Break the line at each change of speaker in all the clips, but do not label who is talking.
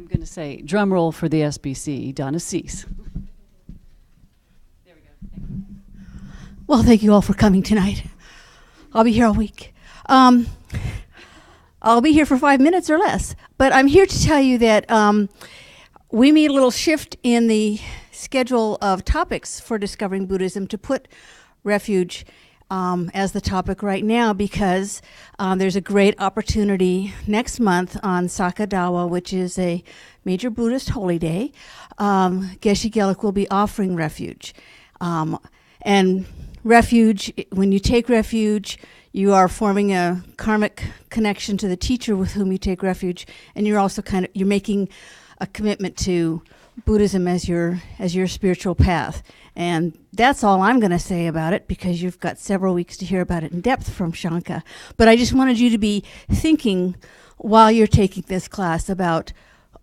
I'm going to say drum roll for the SBC, Donna Cease. There we go. Thank you.
Well, thank you all for coming tonight. I'll be here all week. I'll be here for 5 minutes or less. But I'm here to tell you that we made a little shift in the schedule of topics for Discovering Buddhism to put Refuge as the topic right now because there's a great opportunity next month on Sakadawa, which is a major Buddhist holy day. Geshe Geluk will be offering Refuge. And Refuge, when you take Refuge, you are forming a karmic connection to the teacher with whom you take refuge, and you're also you're making a commitment to Buddhism as your spiritual path. And that's all I'm going to say about it because you've got several weeks to hear about it in depth from Shanka. But I just wanted you to be thinking while you're taking this class about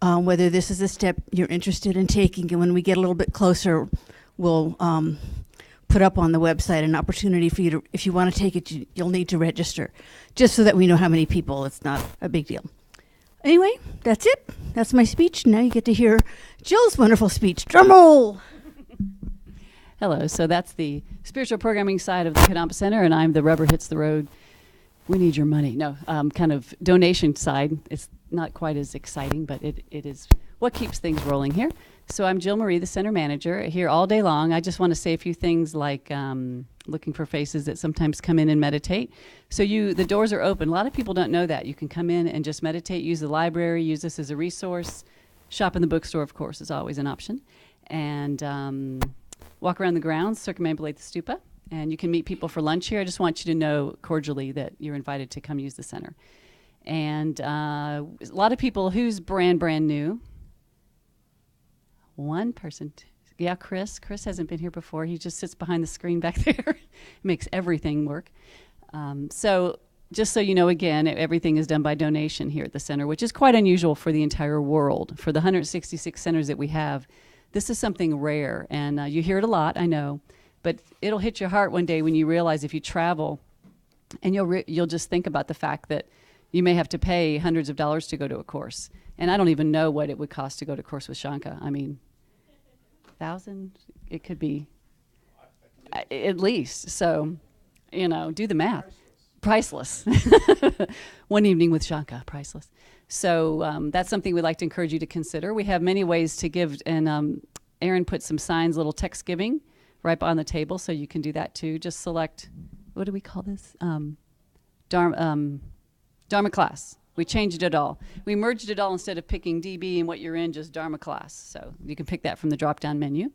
whether this is a step you're interested in taking. And when we get a little bit closer, we'll put up on the website an opportunity for you to, if you want to take it, you'll need to register, just so that we know how many people. It's not a big deal. Anyway, that's it. That's my speech. Now you get to hear Jill's wonderful speech. Drum roll!
Hello. So that's the spiritual programming side of the Kadampa Center, and I'm the rubber hits the road. We need your money. No, kind of donation side. It's not quite as exciting, but it is what keeps things rolling here. So I'm Jill Marie, the center manager, here all day long. I just want to say a few things like looking for faces that sometimes come in and meditate. So the doors are open. A lot of people don't know that. You can come in and just meditate, use the library, use this as a resource. Shop in the bookstore, of course, is always an option. And walk around the grounds, circumambulate the stupa. And you can meet people for lunch here. I just want you to know cordially that you're invited to come use the center. And a lot of people who's brand new. One person, yeah, Chris. Chris hasn't been here before. He just sits behind the screen back there. Makes everything work. So just so you know, again, everything is done by donation here at the center, which is quite unusual for the entire world. For the 166 centers that we have, this is something rare. And you hear it a lot, I know. But it'll hit your heart one day when you realize if you travel, and you'll just think about the fact that you may have to pay hundreds of dollars to go to a course. And I don't even know what it would cost to go to a course with Shanka. I mean, 1,000? It could be at least. So, do the math. Priceless. One evening with Shanka, priceless. So that's something we'd like to encourage you to consider. We have many ways to give, and Aaron put some signs, little text giving, right on the table, so you can do that too. Just select, what do we call this? Dharma class. We changed it all. We merged it all instead of picking DB and what you're in, just Dharma class. So you can pick that from the drop-down menu.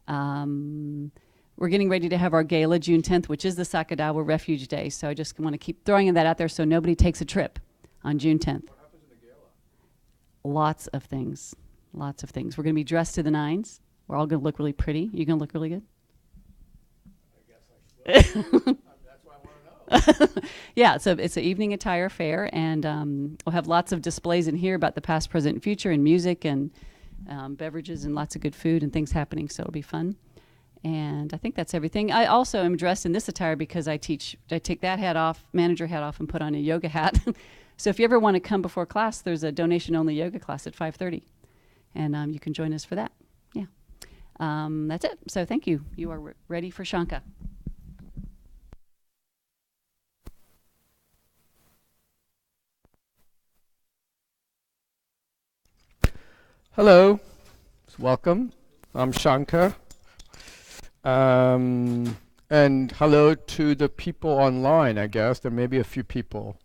We're getting ready to have our gala June 10th, which is the Sakadawa Refuge Day. So I just want to keep throwing that out there so nobody takes a trip on June 10th.
What happens in the gala?
Lots of things. Lots of things. We're going to be dressed to the nines. We're all going to look really pretty. You going to look really good?
I guess I should. That's why I want to know.
Yeah, so it's an evening attire fair, and we'll have lots of displays in here about the past, present, and future, and music, and beverages, and lots of good food and things happening, so it'll be fun. And I think that's everything. I also am dressed in this attire because I take that hat off, manager hat off, and put on a yoga hat. So if you ever want to come before class, there's a donation-only yoga class at 5:30, and you can join us for that. Yeah, that's it. So thank you. You are ready for Shanka.
Hello, welcome. I'm Shankar. And hello to the people online, I guess. There may be a few people.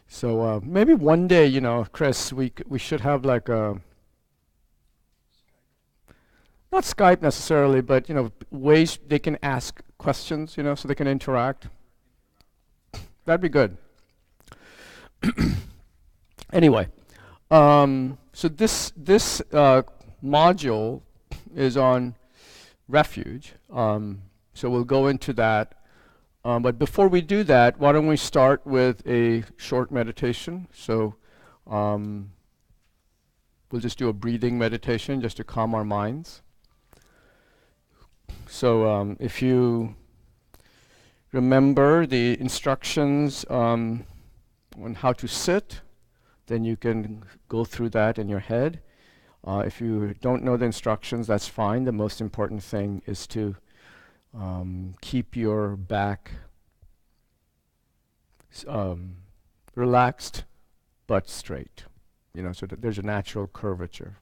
So maybe one day, Chris, we should have like a, not Skype necessarily, but, ways they can ask questions, so they can interact. That'd be good. Anyway. So this module is on Refuge. So we'll go into that. But before we do that, why don't we start with a short meditation? So we'll just do a breathing meditation just to calm our minds. So if you remember the instructions on how to sit, then you can go through that in your head. If you don't know the instructions, that's fine. The most important thing is to keep your back relaxed but straight. So that there's a natural curvature.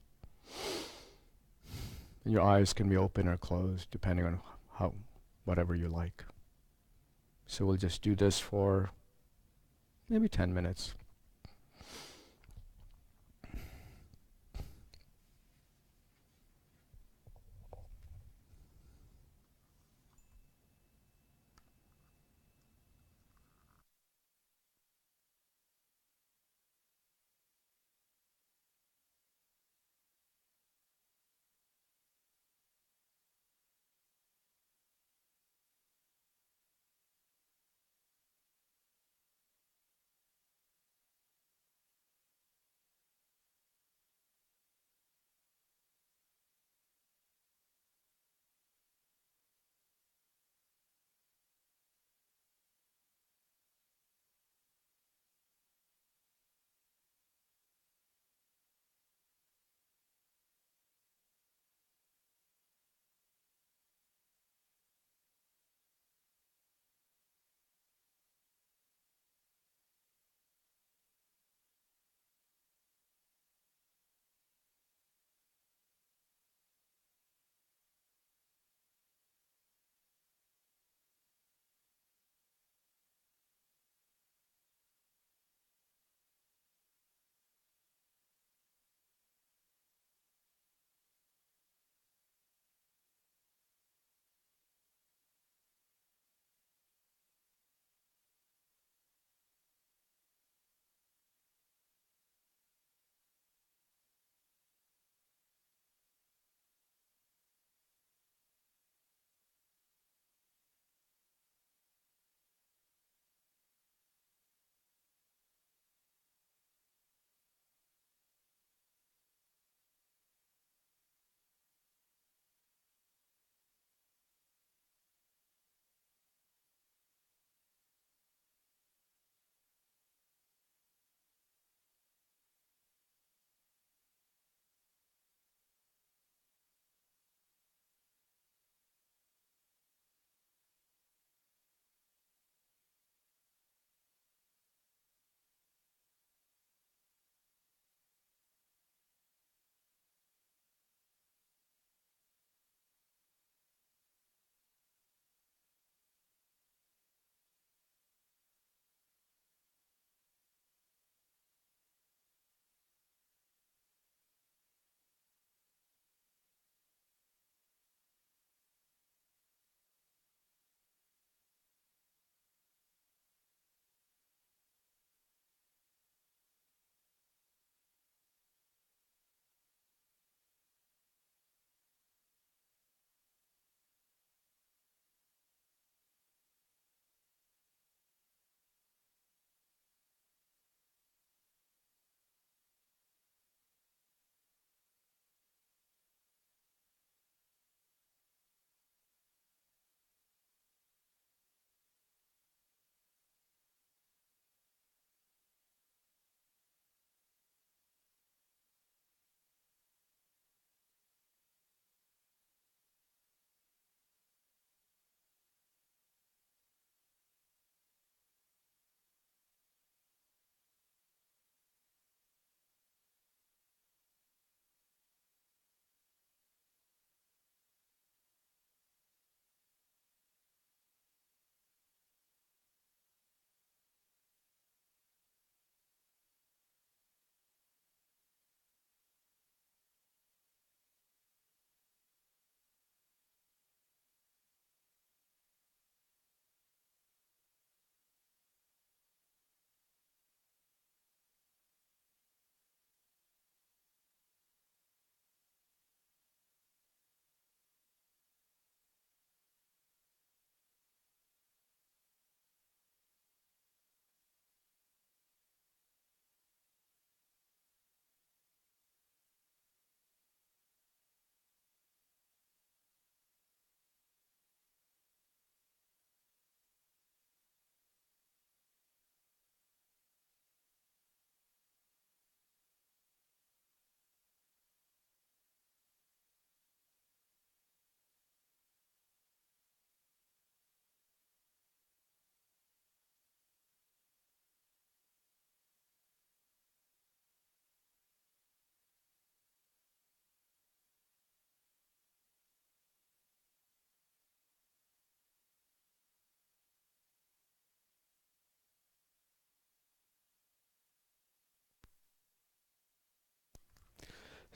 And your eyes can be open or closed depending on whatever you like. So we'll just do this for maybe 10 minutes.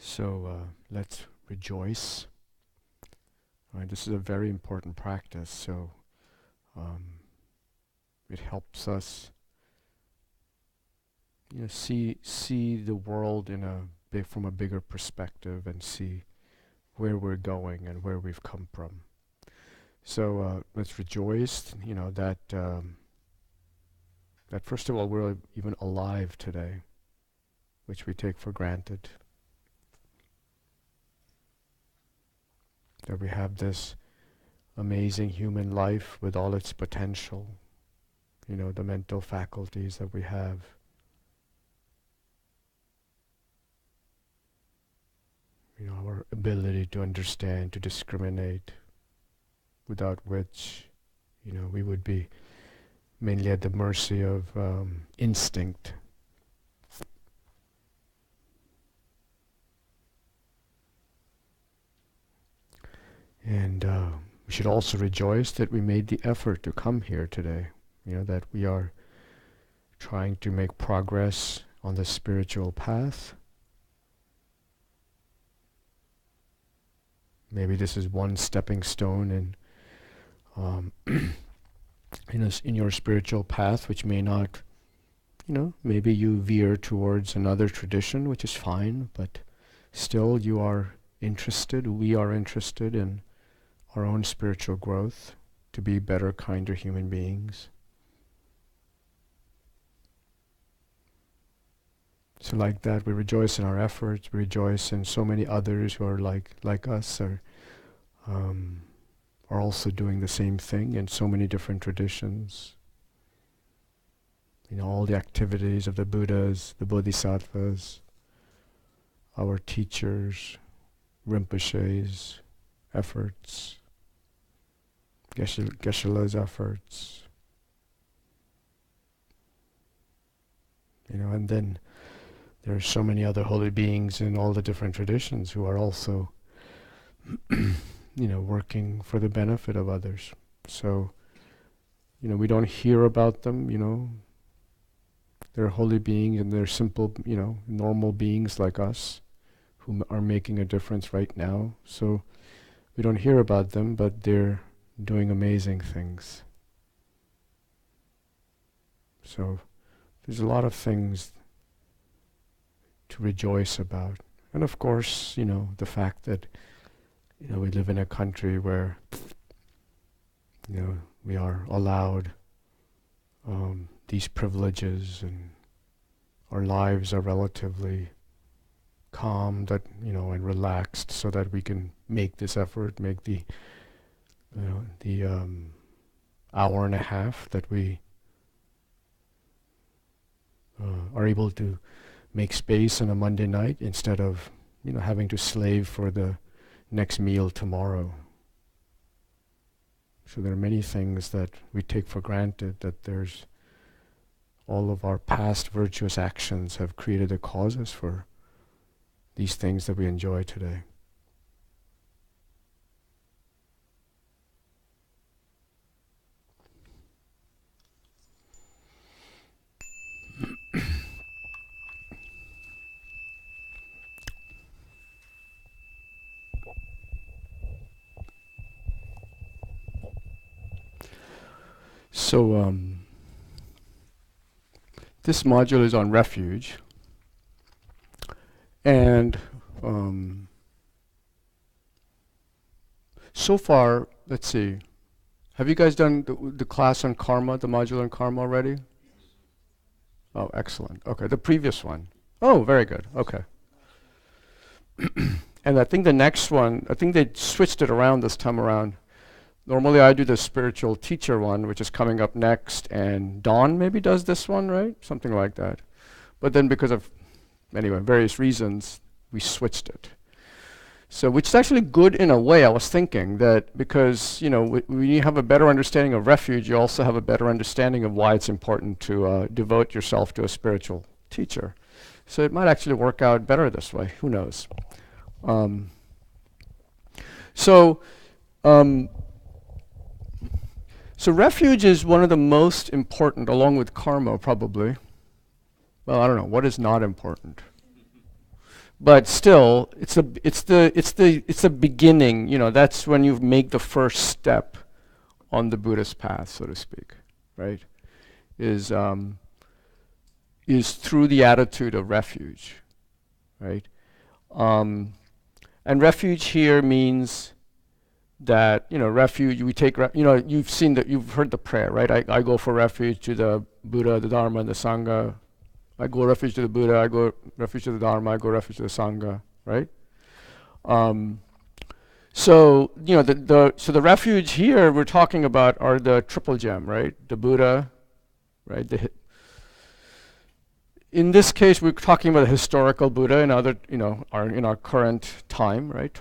So let's rejoice. This is a very important practice, so it helps us, see the world from a bigger perspective and see where we're going and where we've come from. So let's rejoice, that first of all we're even alive today, which we take for granted. That we have this amazing human life with all its potential, the mental faculties that we have. Our ability to understand, to discriminate, without which, we would be mainly at the mercy of instinct. And we should also rejoice that we made the effort to come here today, that we are trying to make progress on the spiritual path. Maybe this is one stepping stone in your spiritual path, which may not, maybe you veer towards another tradition, which is fine, but still we are interested in our own spiritual growth, to be better, kinder human beings. So like that, we rejoice in our efforts, we rejoice in so many others who are like us, are also doing the same thing in so many different traditions. All the activities of the Buddhas, the Bodhisattvas, our teachers, Rinpoche's efforts, Geshe-la's efforts, and then there are so many other holy beings in all the different traditions who are also, working for the benefit of others. So, we don't hear about them, they're holy beings and they're simple, normal beings like us who are making a difference right now. So we don't hear about them, but they're doing amazing things. So there's a lot of things to rejoice about. And of course, the fact that, we live in a country where, we are allowed these privileges, and our lives are relatively calm, and relaxed, so that we can make this effort, make the hour and a half that we are able to make space on a Monday night, instead of having to slave for the next meal tomorrow. So there are many things that we take for granted, that there's all of our past virtuous actions have created the causes for these things that we enjoy today. So this module is on refuge, and so far, let's see, have you guys done the class on karma, the module on karma already? Oh, excellent. Okay, the previous one. Oh, very good. Okay. And I think the next one, I think they switched it around this time around. Normally I do the spiritual teacher one, which is coming up next, and Dawn maybe does this one, right? Something like that. But then because of, various reasons, we switched it. So, which is actually good in a way. I was thinking that because, when you have a better understanding of refuge, you also have a better understanding of why it's important to devote yourself to a spiritual teacher. So it might actually work out better this way. Who knows? So refuge is one of the most important, along with karma probably. Well, I don't know, what is not important? But still, it's the beginning. That's when you make the first step on the Buddhist path, so to speak, right? Is through the attitude of refuge, right? And refuge here means that refuge. We take you've heard the prayer, right? I go for refuge to the Buddha, the Dharma, and the Sangha. I go refuge to the Buddha, I go refuge to the Dharma, I go refuge to the Sangha, right? So the refuge here we're talking about are the triple gem, right? The Buddha, right? In this case, we're talking about a historical Buddha in our current time, right?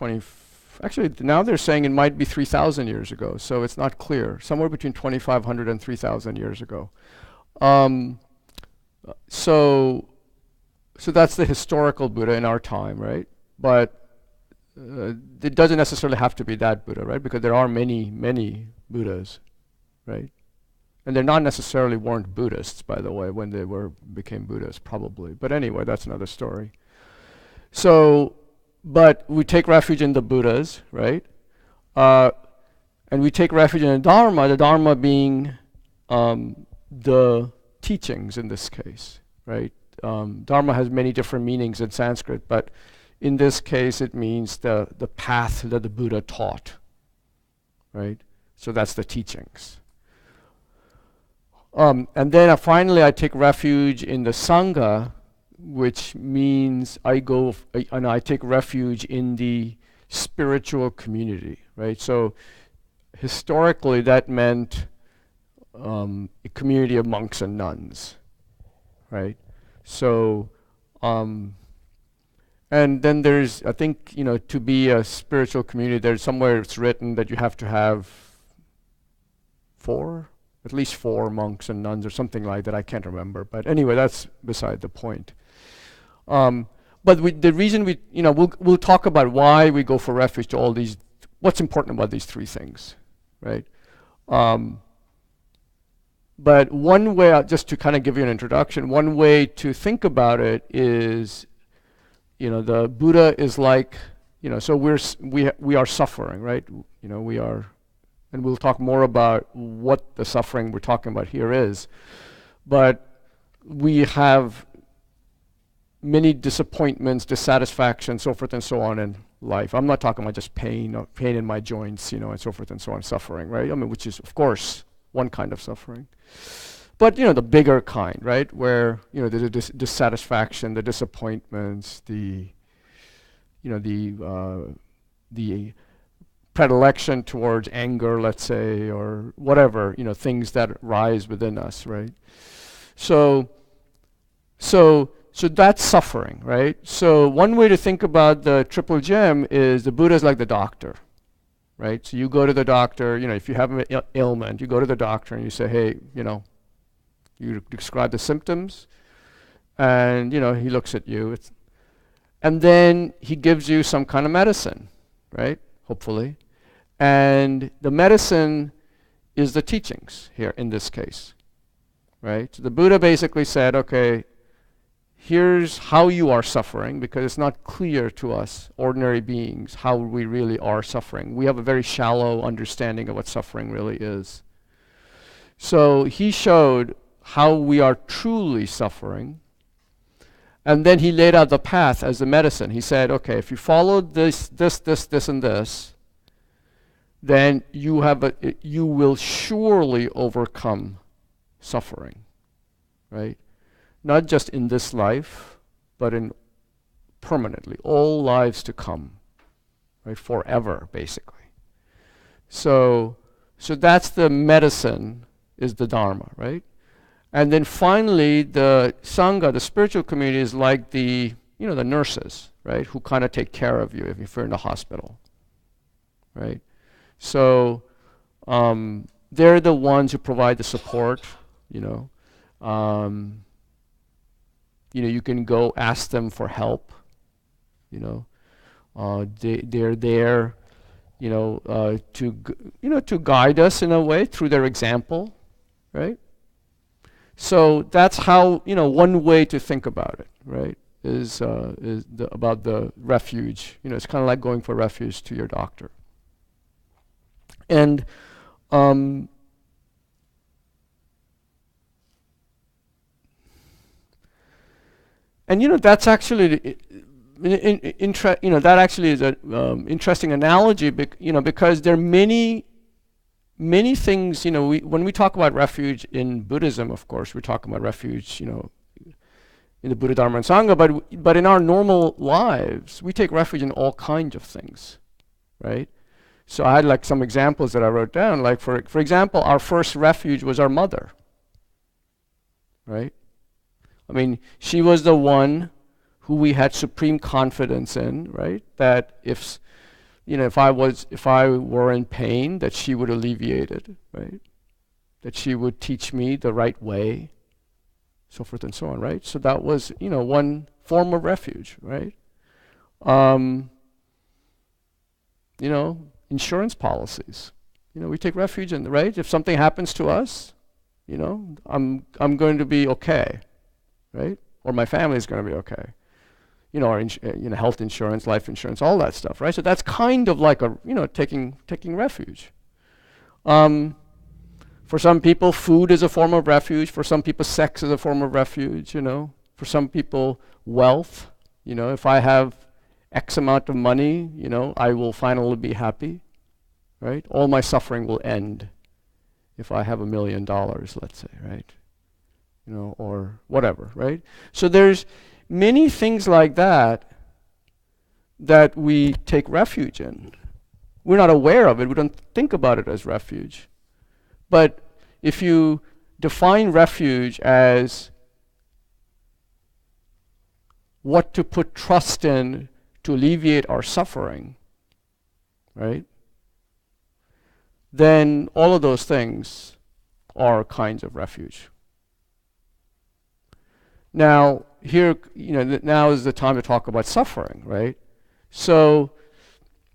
Actually, now they're saying it might be 3,000 years ago, so it's not clear. Somewhere between 2,500 and 3,000 years ago. So that's the historical Buddha in our time, right? But it doesn't necessarily have to be that Buddha, right? Because there are many, many Buddhas, right? And they're not necessarily weren't Buddhists, by the way, when they became Buddhists, probably. But anyway, that's another story. So, but we take refuge in the Buddhas, right? And we take refuge in the Dharma being the teachings in this case, right? Dharma has many different meanings in Sanskrit, but in this case it means the path that the Buddha taught, right? So that's the teachings. And then finally I take refuge in the Sangha, which means I take refuge in the spiritual community, right? So historically that meant a community of monks and nuns, right? So, and then there's, I think, to be a spiritual community, there's somewhere it's written that you have to have at least four monks and nuns or something like that. I can't remember, but anyway, that's beside the point. But the reason we'll talk about why we go for refuge to all these, what's important about these three things, right? But one way, just to kind of give you an introduction, one way to think about it is, the Buddha is like, so we are suffering, right? We are, and we'll talk more about what the suffering we're talking about here is. But we have many disappointments, dissatisfaction, so forth and so on in life. I'm not talking about just pain in my joints, and so forth and so on, suffering, right? I mean, which is, of course, one kind of suffering. But, the bigger kind, right? Where, the dissatisfaction, the disappointments, the predilection towards anger, let's say, or whatever, things that rise within us, right? So that's suffering, right? So one way to think about the triple gem is the Buddha is like the doctor, right? So you go to the doctor, if you have an ailment, you go to the doctor and you say, hey, you describe the symptoms, and he looks at you, and then he gives you some kind of medicine, right? Hopefully. And the medicine is the teachings here in this case, right? So the Buddha basically said, okay, here's how you are suffering, because it's not clear to us, ordinary beings, how we really are suffering. We have a very shallow understanding of what suffering really is. So he showed how we are truly suffering, and then he laid out the path as the medicine. He said, okay, if you follow this, and this, then you will surely overcome suffering, right? Not just in this life, but in permanently, all lives to come, right? Forever, basically. So that's the medicine, is the Dharma, right? And then finally, the Sangha, the spiritual community, is like the nurses, right? Who kind of take care of you if you're in the hospital, right? So they're the ones who provide the support, you can go ask them for help, they're there, to guide us in a way through their example, right? So that's how, one way to think about it, right? about the refuge. It's kind of like going for refuge to your doctor. And that's actually that actually is an interesting analogy. Because there are many things. When we talk about refuge in Buddhism, of course, we're talking about refuge. In the Buddha, Dharma, and Sangha, but in our normal lives, we take refuge in all kinds of things, right? So I had like some examples that I wrote down. Like for example, our first refuge was our mother, right? I mean, she was the one who we had supreme confidence in, right? That if I were in pain, that she would alleviate it, right? That she would teach me the right way, so forth and so on, right? So that was, one form of refuge, right? Insurance policies. We take refuge in, right? If something happens to us, I'm going to be okay, right? Or my family is going to be okay. Our health insurance, life insurance, all that stuff, right? So that's kind of like taking refuge. For some people, food is a form of refuge. For some people, sex is a form of refuge, For some people, wealth. If I have X amount of money, I will finally be happy, right? All my suffering will end if I have $1 million, let's say, right? Or whatever, right? So there's many things like that we take refuge in. We're not aware of it. We don't think about it as refuge. But if you define refuge as what to put trust in to alleviate our suffering, right? Then all of those things are kinds of refuge. Now, here, now is the time to talk about suffering, right? So,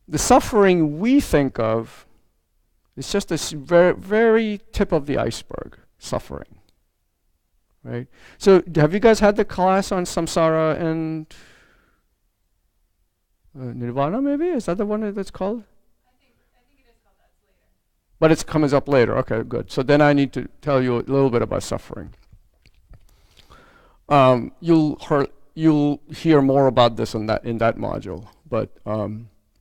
the suffering we think of is just this very, very tip of the iceberg, suffering, right? So, have you guys had the class on samsara and nirvana, maybe? Is that the one that's called? I think it is called that later. But it comes up later. Okay, good. So then I need to tell you a little bit about suffering. You'll hear more about this in that module, but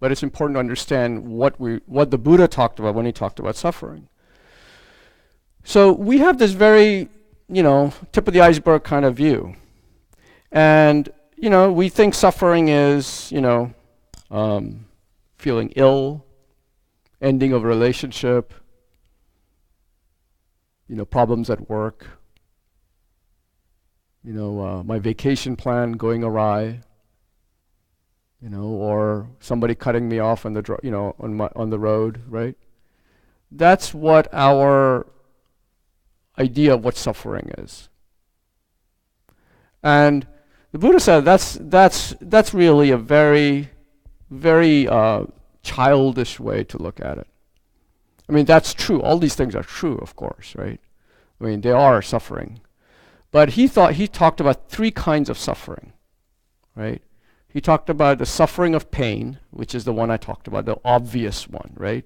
it's important to understand what the Buddha talked about when he talked about suffering. So we have this very, tip of the iceberg kind of view, and we think suffering is, feeling ill, ending of a relationship, problems at work. My vacation plan going awry, or somebody cutting me off on the road, right? That's what our idea of what suffering is. And the Buddha said that's really a very, very childish way to look at it. I mean, that's true. All these things are true, of course, right? I mean, they are suffering. But he talked about three kinds of suffering, right? He talked about the suffering of pain, which is the one I talked about, the obvious one, right?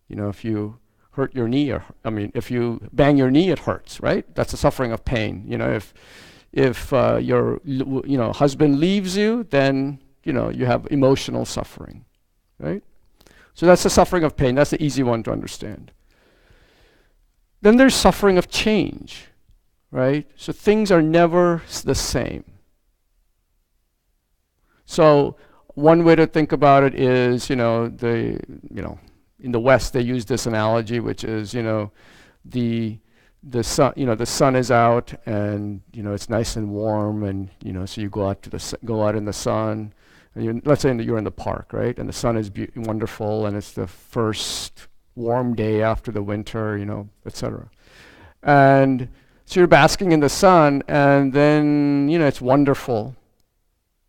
If you hurt your knee, if you bang your knee, it hurts, right? That's the suffering of pain. If your husband leaves you, then you have emotional suffering, right? So that's the suffering of pain. That's the easy one to understand. Then there's suffering of change. Right? So things are never the same. So one way to think about it is, in the West they use this analogy, which is, the sun, the sun is out and it's nice and warm, and so you go out in the sun, and let's say you're in the park, right? And the sun is wonderful, and it's the first warm day after the winter, etc. And so you're basking in the sun, and then, it's wonderful.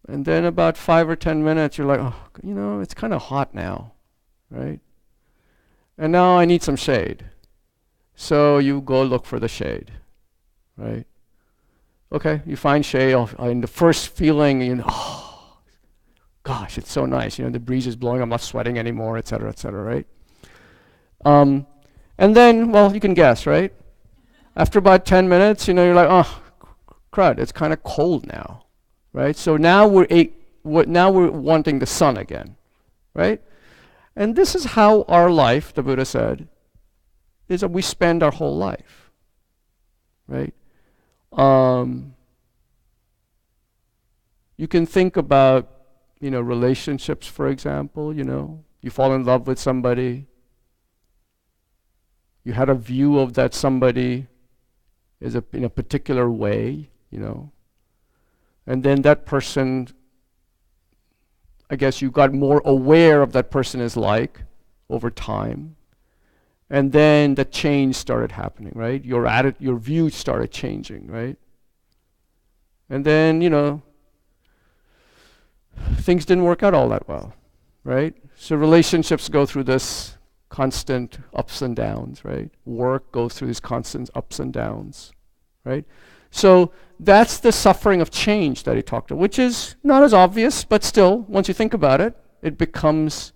And then about 5 or 10 minutes, you're like, oh, it's kind of hot now, right? And now I need some shade. So you go look for the shade, right? Okay, you find shade, and the first feeling, oh, gosh, it's so nice. The breeze is blowing, I'm not sweating anymore, et cetera, right? And then, well, you can guess, right? After about 10 minutes, you're like, oh, crud, it's kind of cold now, right? So now now we're wanting the sun again, right? And this is how our life, the Buddha said, is that we spend our whole life, right? You can think about, relationships, for example. You fall in love with somebody. You had a view of that somebody is in a particular way, and then that person, I guess you got more aware of that person is like over time. And then the change started happening, right? Your view started changing, right? And then, things didn't work out all that well, right? So relationships go through this constant ups and downs, right? Work goes through these constant ups and downs, right? So that's the suffering of change that he talked about, which is not as obvious, but still, once you think about it, it becomes,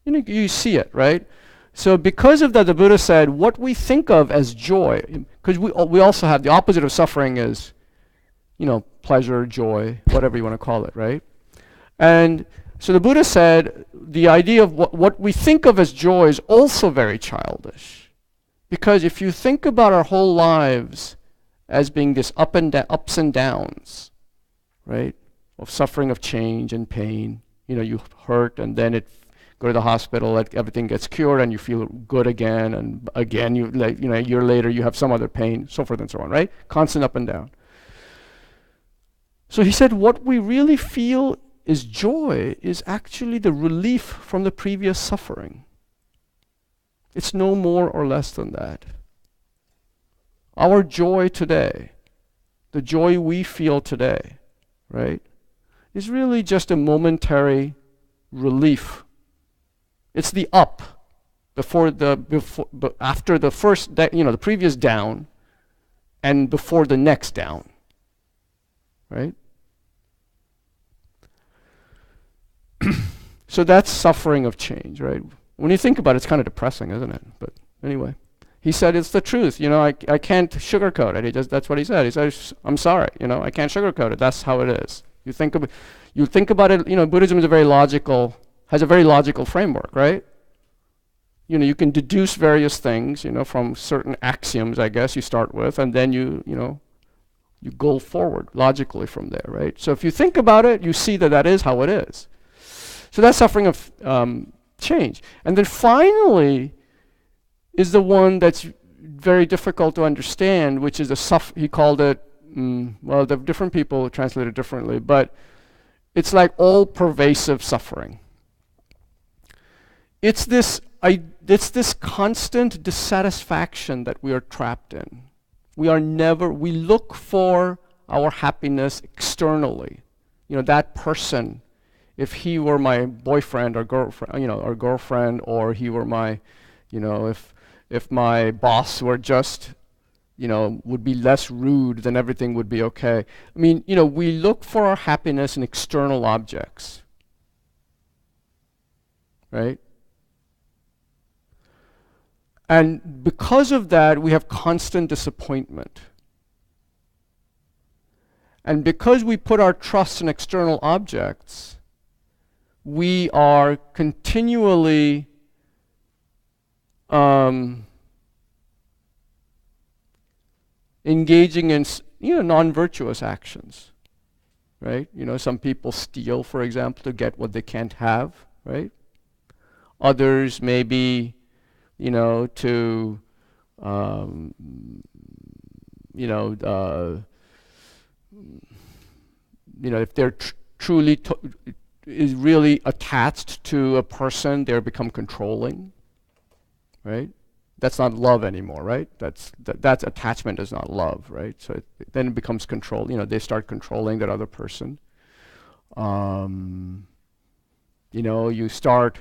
you see it, right? So because of that, the Buddha said, what we think of as joy, because we also have the opposite of suffering is, pleasure, joy, whatever you want to call it, right? And so the Buddha said, the idea of what we think of as joy is also very childish. Because if you think about our whole lives as being this ups and downs, right? Of suffering, of change and pain. You hurt and then go to the hospital, everything gets cured and you feel good again, and again a year later you have some other pain, so forth and so on, right? Constant up and down. So he said what we really feel is joy is actually the relief from the previous suffering. It's no more or less than that. Our joy today, the joy we feel today, right, is really just a momentary relief. It's the up after the first, the previous down, and before the next down, right? So that's suffering of change, right? When you think about it, it's kind of depressing, isn't it? But anyway. He said it's the truth. I can't sugarcoat it. That's what he said. He says, I'm sorry. I can't sugarcoat it. That's how it is. You think about it. Buddhism is has a very logical framework, right? You can deduce various things, from certain axioms, I guess you start with, and then you go forward logically from there, right? So if you think about it, you see that is how it is. So that's suffering of change. And then finally, is the one that's very difficult to understand, which is he called it, the different people translate it differently, but it's like all-pervasive suffering. It's this constant dissatisfaction that we are trapped in. We look for our happiness externally. That person, if he were my boyfriend or girlfriend, or he were my, if my boss were just, would be less rude, then everything would be okay. We look for our happiness in external objects, right? And because of that, we have constant disappointment. And because we put our trust in external objects, we are continually engaging in non-virtuous actions, right? Some people steal, for example, to get what they can't have, right? Others maybe, to if they're truly is really attached to a person, they become controlling, right? That's not love anymore, right? That's attachment is not love, right? So then it becomes control. They start controlling that other person. You start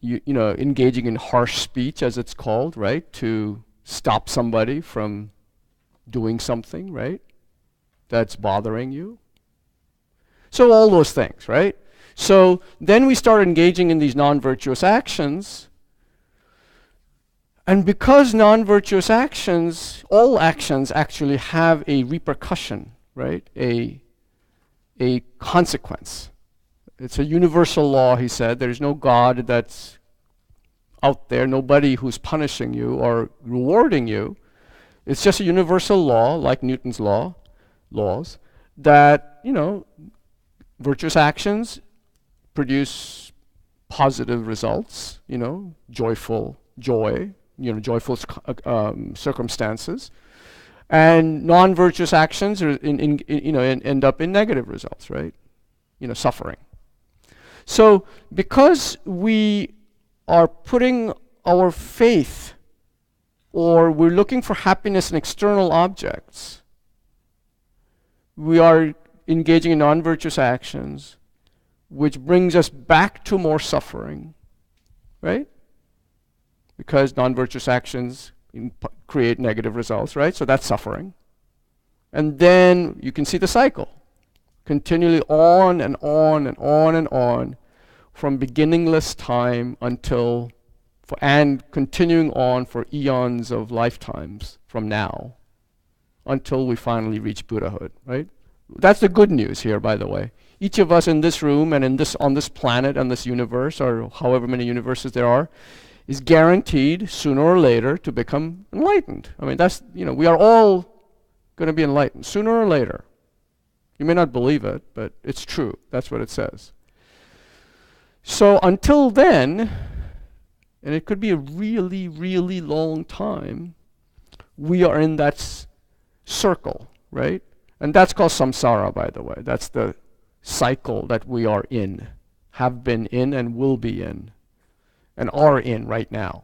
engaging in harsh speech, as it's called, right? To stop somebody from doing something, right? that's bothering you? So all those things, right? So then we start engaging in these non-virtuous actions. And because non-virtuous actions, all actions actually have a repercussion, right? A consequence. It's a universal law, he said. There's no God that's out there, nobody who's punishing you or rewarding you. It's just a universal law, like Newton's laws, that, virtuous actions produce positive results, joyful circumstances. And non-virtuous actions are end up in negative results, right? Suffering. So because we are putting our faith, or we're looking for happiness in external objects, we are engaging in non-virtuous actions, which brings us back to more suffering, right? Because non-virtuous actions create negative results, right? So that's suffering. And then you can see the cycle, continually on and on and on and on, from beginningless time and continuing on for eons of lifetimes from now, until we finally reach Buddhahood, right? That's the good news here, by the way. Each of us in this room and on this planet and this universe, or however many universes there are, is guaranteed sooner or later to become enlightened. I mean, we are all going to be enlightened sooner or later. You may not believe it, but it's true. That's what it says. So until then, and it could be a really, really long time, we are in that circle, right? And that's called samsara, by the way. That's the cycle that we are in, have been in and will be in, and are in right now.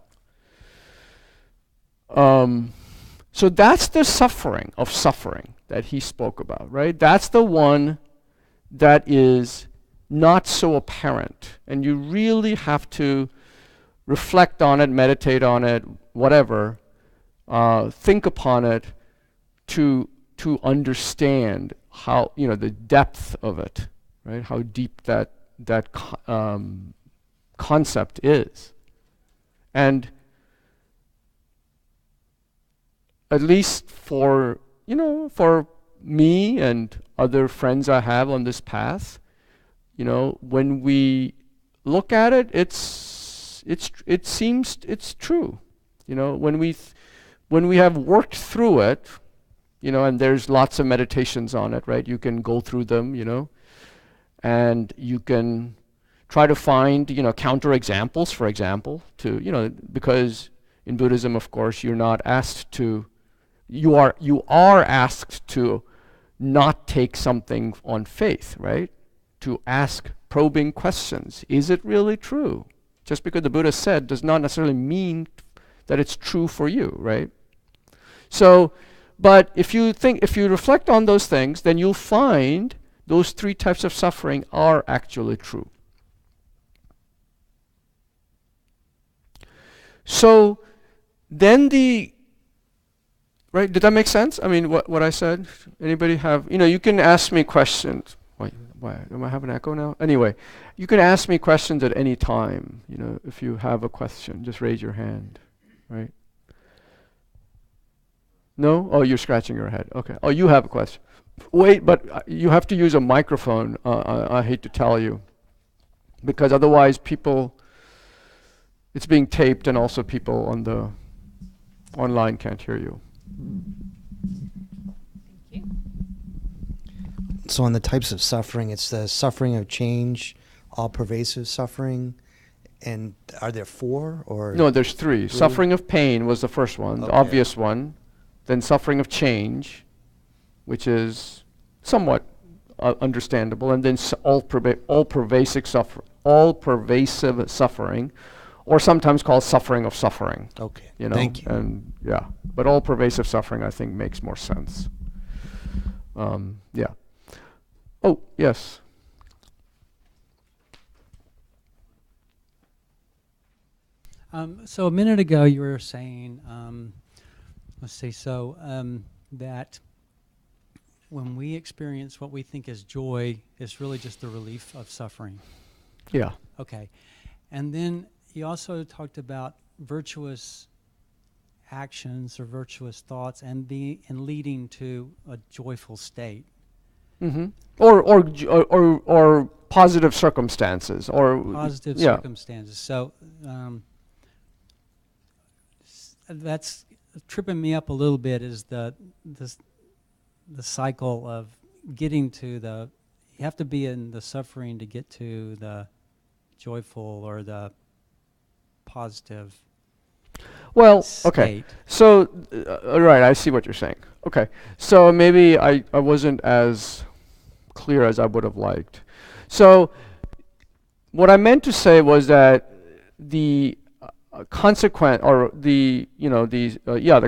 So that's the suffering that he spoke about, right? That's the one that is not so apparent. And you really have to reflect on it, meditate on it, whatever, think upon it to understand how, the depth of it, right? How deep that concept is. And at least for me and other friends I have on this path, when we look at it, it seems it's true. When we have worked through it, and there's lots of meditations on it, right? You can go through them, and you can try to find, counter examples, for example, because in Buddhism, of course, you are asked to not take something on faith, right? To ask probing questions. Is it really true? Just because the Buddha said does not necessarily mean that it's true for you, right? So, but if you reflect on those things, then you'll find those three types of suffering are actually true. So then right, did that make sense? I mean, what I said? Anybody have, you can ask me questions. Why, am I having an echo now? Anyway, you can ask me questions at any time, if you have a question, just raise your hand, right? No? Oh, you're scratching your head. Okay. Oh, you have a question. Wait, but you have to use a microphone, I hate to tell you, because otherwise it's being taped and also people on the online can't hear you.
Thank you.
So on the types of suffering, it's the suffering of change, all-pervasive suffering, and are there four or?
No, there's three. Suffering of pain was the first one, the obvious one. Then suffering of change, which is somewhat understandable, and then all-pervasive suffering, or sometimes called suffering of suffering.
Okay,
Thank you. And yeah, but all-pervasive suffering, I think, makes more sense. Yeah. Oh, yes.
So a minute ago you were saying, that when we experience what we think is joy, it's really just the relief of suffering.
Yeah.
Okay. And then you also talked about virtuous actions or virtuous thoughts and leading to a joyful state.
Mm-hmm. Or positive circumstances, or
Positive
yeah.
circumstances. So that's tripping me up a little bit, is the cycle of getting to you have to be in the suffering to get to the joyful or the positive.
Well, okay.
State.
So, right, I see what you're saying. Okay. So maybe I wasn't as clear as I would have liked. So what I meant to say was that the consequence, or the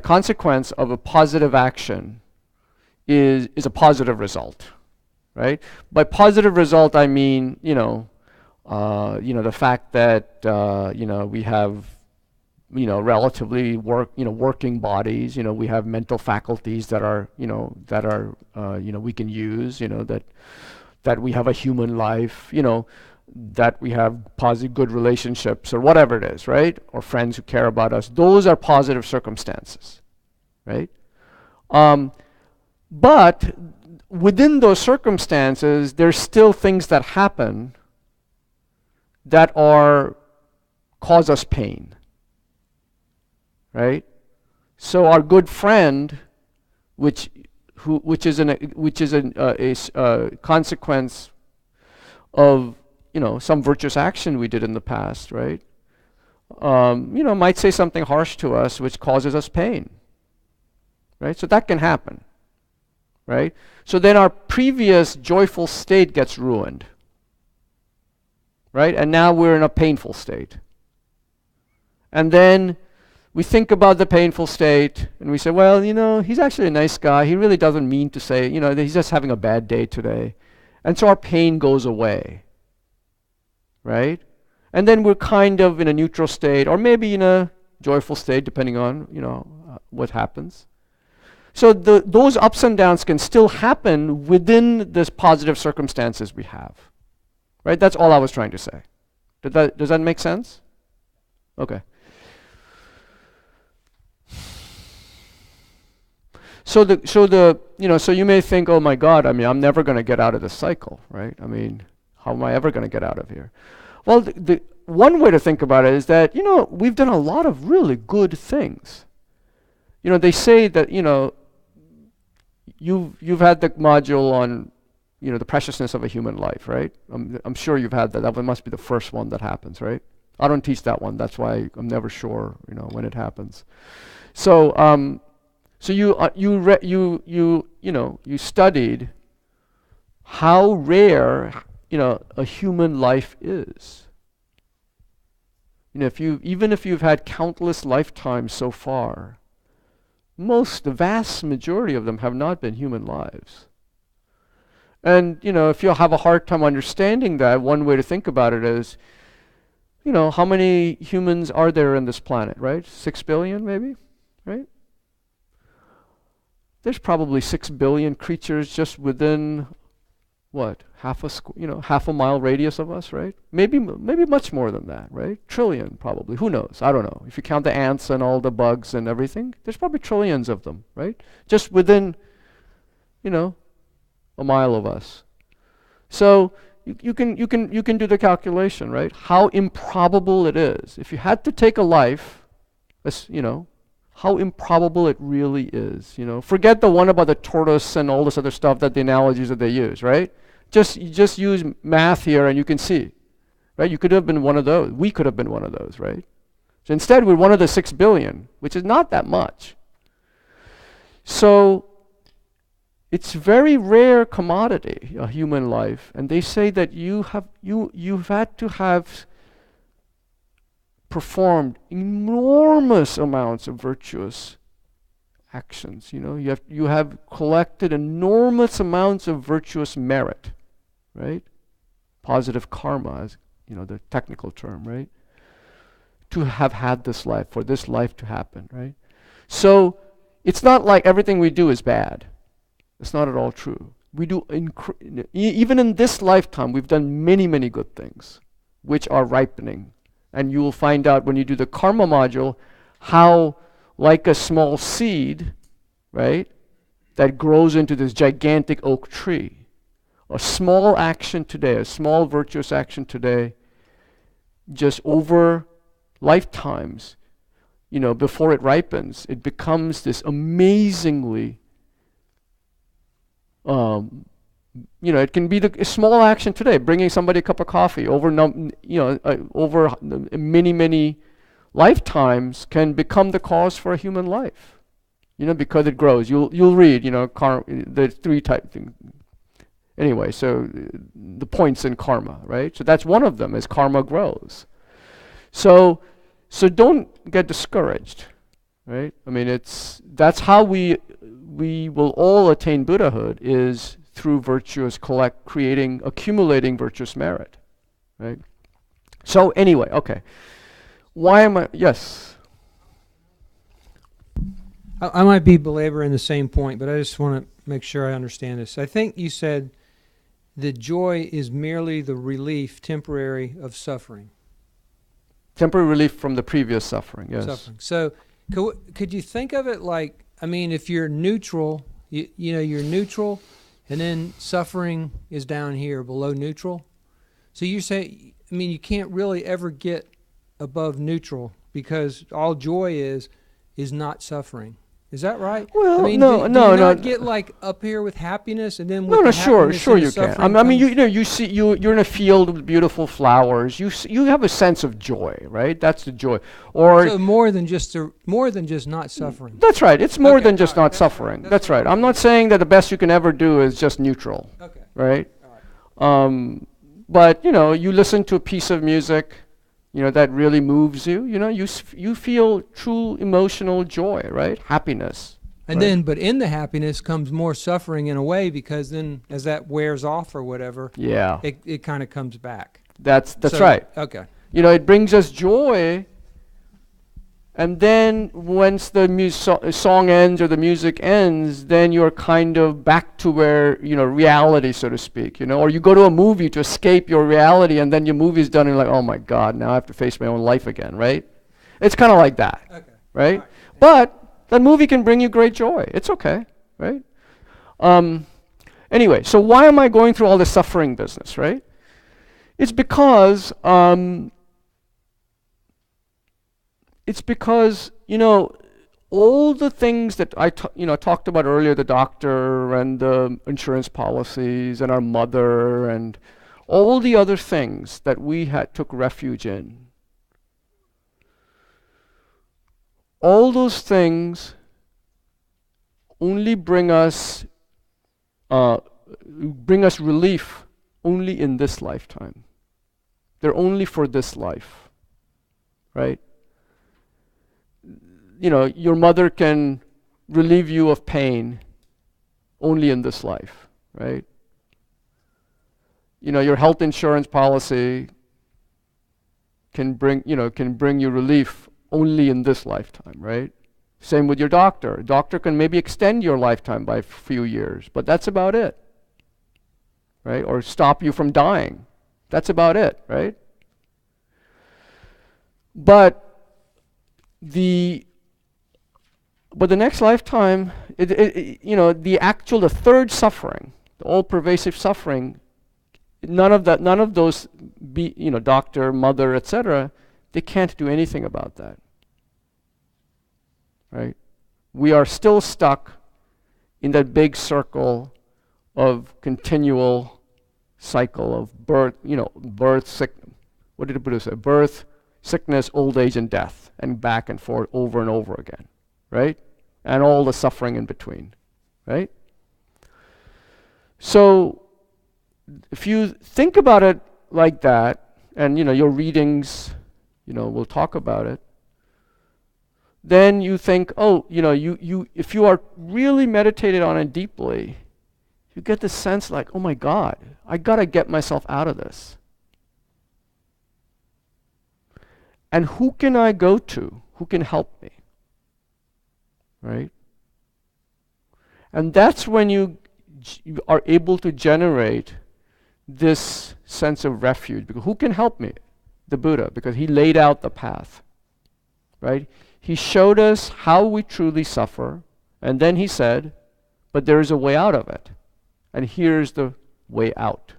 consequence of a positive action is a positive result, right? By positive result, I mean, the fact that we have relatively working bodies. We have mental faculties that are we can use. That we have a human life. That we have positive, good relationships, or whatever it is, right? Or friends who care about us. Those are positive circumstances, right? But within those circumstances, there's still things that happen that cause us pain. Right? So our good friend, which is a consequence of some virtuous action we did in the past, right? Might say something harsh to us which causes us pain. Right? So that can happen. Right? So then our previous joyful state gets ruined. Right? And now we're in a painful state. And then we think about the painful state and we say, well, he's actually a nice guy. He really doesn't mean to say, that he's just having a bad day today. And so our pain goes away. Right? And then we're kind of in a neutral state, or maybe in a joyful state, depending on, what happens. So those ups and downs can still happen within this positive circumstances we have. Right? That's all I was trying to say. Does that make sense? Okay. So you may think, oh my God, I'm never going to get out of this cycle, right? How am I ever going to get out of here? Well, the one way to think about it is that, we've done a lot of really good things. They say that, you've had the module on, the preciousness of a human life, right? I'm sure you've had that. That must be the first one that happens, right? I don't teach that one. That's why I'm never sure, when it happens. So, So you studied how rare a human life is. Even if you've had countless lifetimes so far, the vast majority of them have not been human lives. And if you have a hard time understanding that, one way to think about it is, how many humans are there in this planet, right? 6 billion maybe, right? There's probably 6 billion creatures just within, half a mile radius of us, right? Maybe much more than that, right? Trillion probably. Who knows? I don't know. If you count the ants and all the bugs and everything, there's probably trillions of them, right? Just within, a mile of us. So you can do the calculation, right? How improbable it is. If you had to take a life, how improbable it really is. Forget the one about the tortoise and all this other stuff, the analogies that they use, right? Just use math here and you can see, right? You could have been one of those. We could have been one of those, right? So instead, we're one of the 6 billion, which is not that much. So it's very rare commodity, a human life, and they say that you've had to have performed enormous amounts of virtuous actions. You have collected enormous amounts of virtuous merit, right? Positive karma is, the technical term, right? To have had this life, for this life to happen, right? So it's not like everything we do is bad, It's not at all true. We do, even in this lifetime, we've done many, many good things, which are ripening. And you will find out when you do the karma module, how like a small seed, right, that grows into this gigantic oak tree. A small action today, a small virtuous action today, just over lifetimes, before it ripens, it becomes this amazingly, it can be a small action today, bringing somebody a cup of coffee over many, many lifetimes can become the cause for a human life, because it grows. You'll read, the 3 type thing. Anyway, so the points in karma, right? So that's one of them, as karma grows. So don't get discouraged, right? I mean, that's how we will all attain Buddhahood, is through virtuous accumulating virtuous merit, right? So anyway, okay. Why am I, yes?
I might be belaboring the same point, but I just want to make sure I understand this. I think you said that joy is merely the relief, temporary, of suffering.
Temporary relief from the previous suffering, yes.
Suffering. So could you think of it like, if you're neutral, you're neutral, and then suffering is down here below neutral. So you say, you can't really ever get above neutral, because all joy is not suffering. Is that right?
Well,
do you not get like up here with happiness, and then with
sure you can. You're in a field with beautiful flowers. You have a sense of joy, right? That's the joy. Or
so more than just not suffering.
That's right. It's more than just not suffering. That's right. I'm not saying that the best you can ever do is just neutral.
Okay.
Right. All right. But you listen to a piece of music, that really moves you. You feel true emotional joy, right? Happiness.
And then, but in the happiness comes more suffering in a way, because then as that wears off or whatever,
yeah,
it kind of comes back.
That's right.
Okay.
It brings us joy, and then once the song ends or the music ends, then you're kind of back to where, reality, so to speak, or you go to a movie to escape your reality, and then your movie's done and you're like, oh my God, now I have to face my own life again, right? It's kind of like that,
okay,
right?
Right.
But that movie can bring you great joy. It's okay, right? Anyway, so why am I going through all this suffering business, right? It's because all the things that I talked about earlier, the doctor and the insurance policies and our mother and all the other things that we took refuge in, all those things only bring us relief only in this lifetime. They're only for this life, right? Your mother can relieve you of pain only in this life, right? Your health insurance policy can bring you relief only in this lifetime, right? Same with your doctor. Doctor can maybe extend your lifetime by a few years, but that's about it, right? Or stop you from dying. That's about it, right? But the next lifetime, the third suffering, the all-pervasive suffering, none of those, doctor, mother, etc., they can't do anything about that, right? We are still stuck in that big circle of continual cycle of birth, what did the Buddha say? Birth, sickness, old age, and death, and back and forth over and over again, right? And all the suffering in between, right? So if you think about it like that, and your readings, will talk about it, then you think, if you are really meditated on it deeply, you get the sense like, oh my God, I gotta get myself out of this. And who can I go to? Who can help me? Right? And that's when you you are able to generate this sense of refuge. Because who can help me? The Buddha, because he laid out the path, right? He showed us how we truly suffer, and then he said, but there is a way out of it. And here's the way out,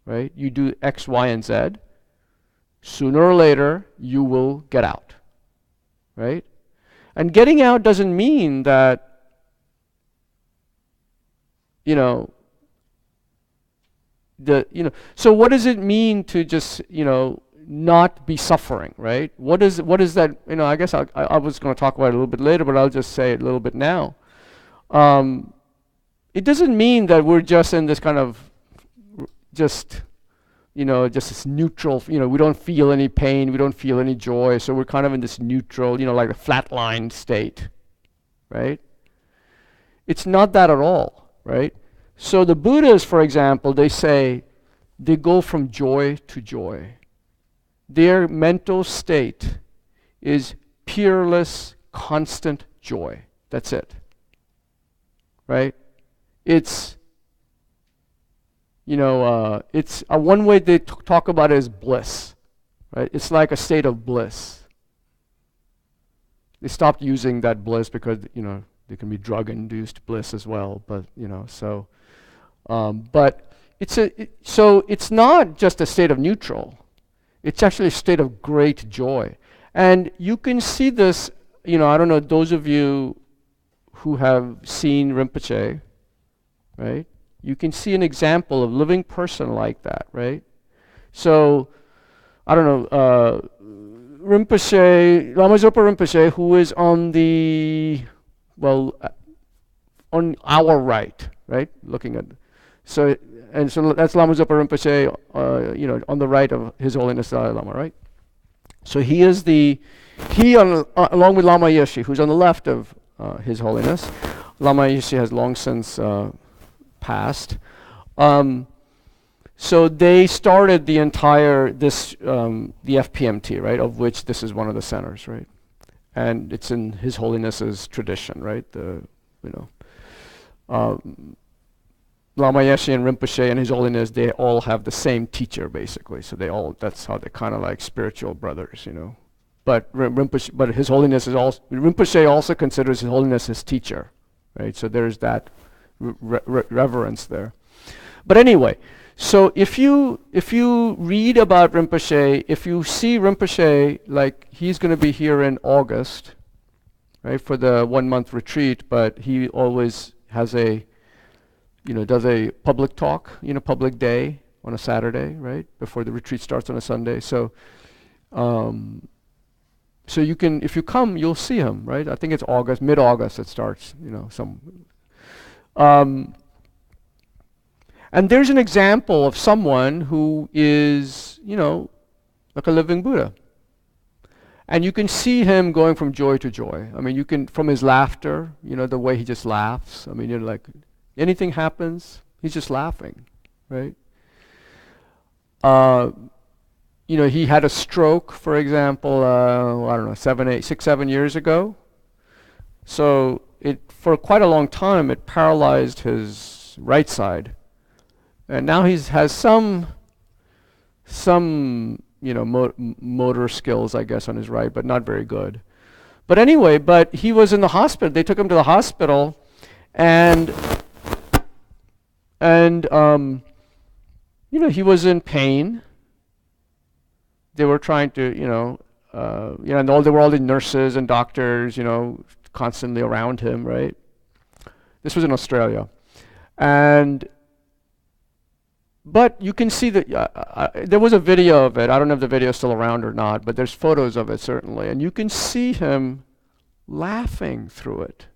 right? You do X, Y, and Z. Sooner or later, you will get out, right? And getting out doesn't mean that, so what does it mean to just, not be suffering, right? What is that, I guess I was going to talk about it a little bit later, but I'll just say it a little bit now. It doesn't mean that we're just in this kind of just this neutral, we don't feel any pain, we don't feel any joy, so we're kind of in this neutral, like a flatline state, right? It's not that at all, right? So the Buddhas, for example, they say they go from joy to joy. Their mental state is peerless, constant joy. That's it, right? It's it's one way they talk about it is bliss, right? It's like a state of bliss. They stopped using that bliss because there can be drug-induced bliss as well, but but so it's not just a state of neutral. It's actually a state of great joy, and you can see this. I don't know, those of you who have seen Rinpoche, right? You can see an example of a living person like that, right? So, I don't know, Rinpoche, Lama Zopa Rinpoche, who is on on our right, looking at, so that's Lama Zopa Rinpoche, on the right of His Holiness Dalai Lama, right? So he is along with Lama Yeshe, who's on the left of His Holiness. Lama Yeshe has long since passed. So they started the entire the FPMT, right, of which this is one of the centers, right, and it's in His Holiness's tradition, right. Lama Yeshe and Rinpoche and His Holiness, they all have the same teacher basically. So that's how they're kind of like spiritual brothers, But but His Holiness Rinpoche also considers His Holiness his teacher, right? So there's that reverence there. But anyway, so if you read about Rinpoche, if you see Rinpoche, like he's going to be here in August, right, for the 1-month retreat, but he always has does a public talk, public day on a Saturday, right, before the retreat starts on a Sunday. So so you can, if you come, you'll see him, right? I think it's August, mid-August it starts, and there's an example of someone who is, like a living Buddha. And you can see him going from joy to joy. I mean, you can, from his laughter, the way he just laughs. I mean, like, anything happens, he's just laughing, right? He had a stroke, for example, I don't know, 6, 7 years ago. So for quite a long time, it paralyzed his right side. And now he has some motor skills, I guess, on his right, but not very good. But anyway, he was in the hospital. They took him to the hospital, and he was in pain. They were trying to, and there were all the nurses and doctors, constantly around him, right? This was in Australia. But you can see that there was a video of it. I don't know if the video is still around or not, but there's photos of it certainly. And you can see him laughing through it.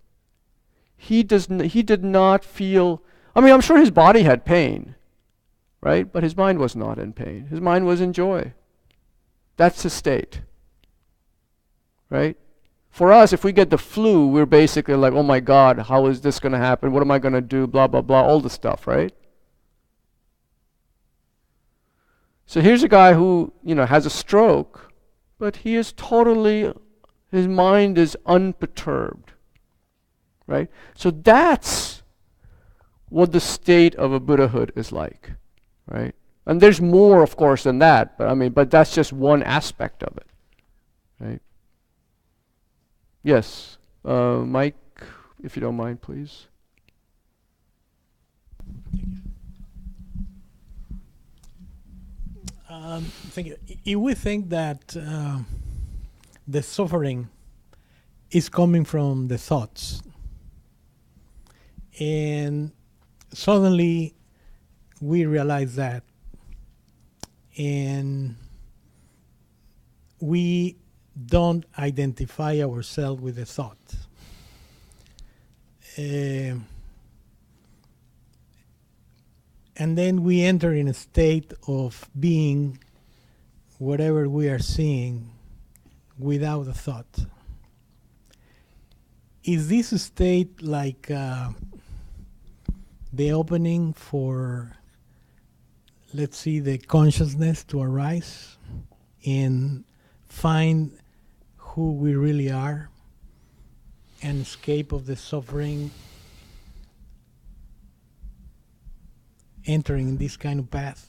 He did not feel, I mean, I'm sure his body had pain, right? But his mind was not in pain. His mind was in joy. That's the state, right? For us, if we get the flu, we're basically like, oh my God, how is this going to happen? What am I going to do? Blah, blah, blah, all the stuff, right? So here's a guy who, has a stroke, but he is totally, his mind is unperturbed, right? So that's what the state of a Buddhahood is like, right? And there's more, of course, than that, but that's just one aspect of it, right? Yes, Mike, if you don't mind, please.
Thank you. If we think that the suffering is coming from the thoughts, and suddenly we realize that, and we don't identify ourselves with the thought. And then we enter in a state of being whatever we are seeing without a thought. Is this a state like the opening for, let's see, the consciousness to arise and find who we really are and escape of the suffering, entering this kind of path?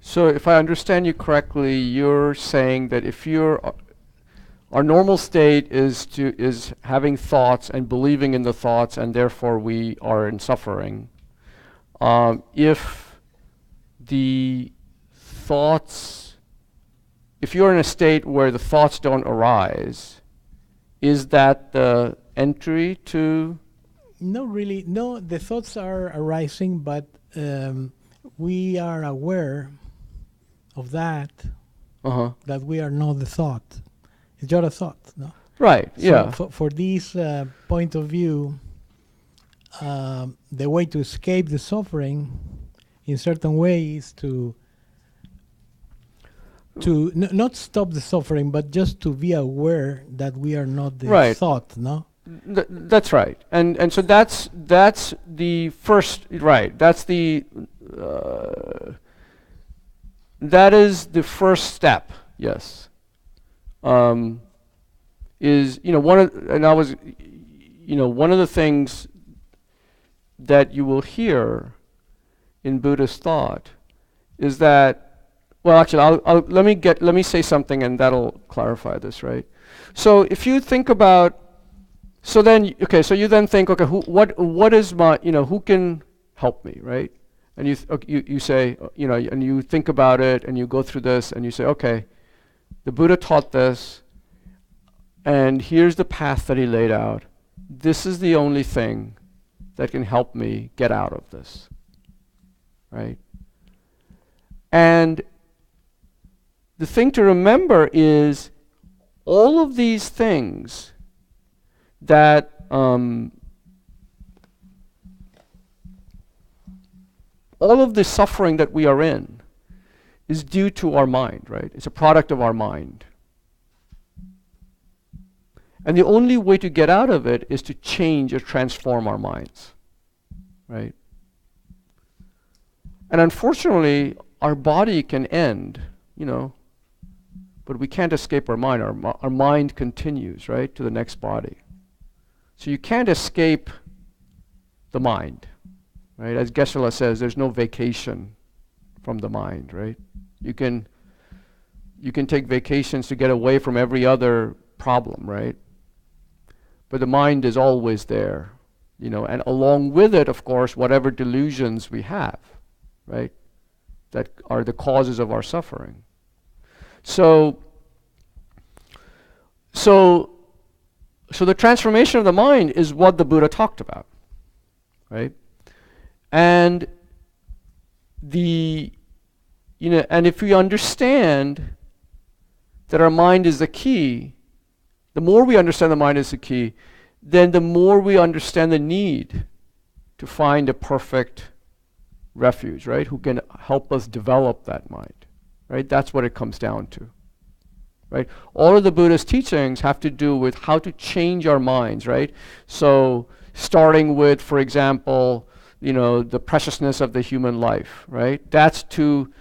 So if I understand you correctly, you're saying that if our normal state is having thoughts and believing in the thoughts, and therefore we are in suffering. If the thoughts, if you're in a state where the thoughts don't arise, is that the entry to?
No, really. No, the thoughts are arising, but we are aware of that, that we are not the thought. It's just a thought, no?
Right,
So
yeah.
for this point of view, the way to escape the suffering in certain ways to not stop the suffering, but just to be aware that we are not the
Right.
thought, no?
That's right, and so that's the first, right? That's that is the first step. Yes, is one of the things that you will hear in Buddhist thought is that. Well, actually, let me say something, and that'll clarify this, right? So if you think about. So you then think, okay, what is my, who can help me, right? And you say, and you think about it, and you go through this, and you say, okay, the Buddha taught this, and here's the path that he laid out. This is the only thing that can help me get out of this, right? And the thing to remember is all of these things that all of the suffering that we are in is due to our mind, right? It's a product of our mind. And the only way to get out of it is to change or transform our minds, right? And unfortunately, our body can end, but we can't escape our mind. Our mind continues, right, to the next body. So you can't escape the mind, right? As Geshe-la says, there's no vacation from the mind, right? You can take vacations to get away from every other problem, right? But the mind is always there, and along with it, of course, whatever delusions we have, right? That are the causes of our suffering. So the transformation of the mind is what the Buddha talked about, right? And and if we understand that our mind is the key, the more we understand the mind is the key, then the more we understand the need to find a perfect refuge, right? Who can help us develop that mind, right? That's what it comes down to. Right? All of the Buddha's teachings have to do with how to change our minds, right? So starting with, for example, the preciousness of the human life, right? That's to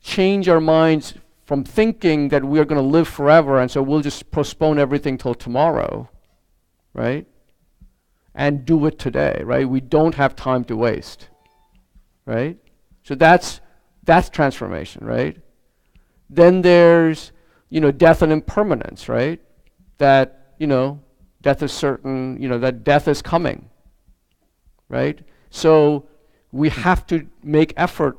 change our minds from thinking that we are going to live forever, and so we'll just postpone everything till tomorrow, right? and do it today, right? We don't have time to waste, right? So that's transformation, right? Then there's, death and impermanence, right? That, death is certain, that death is coming, right? So we have to make effort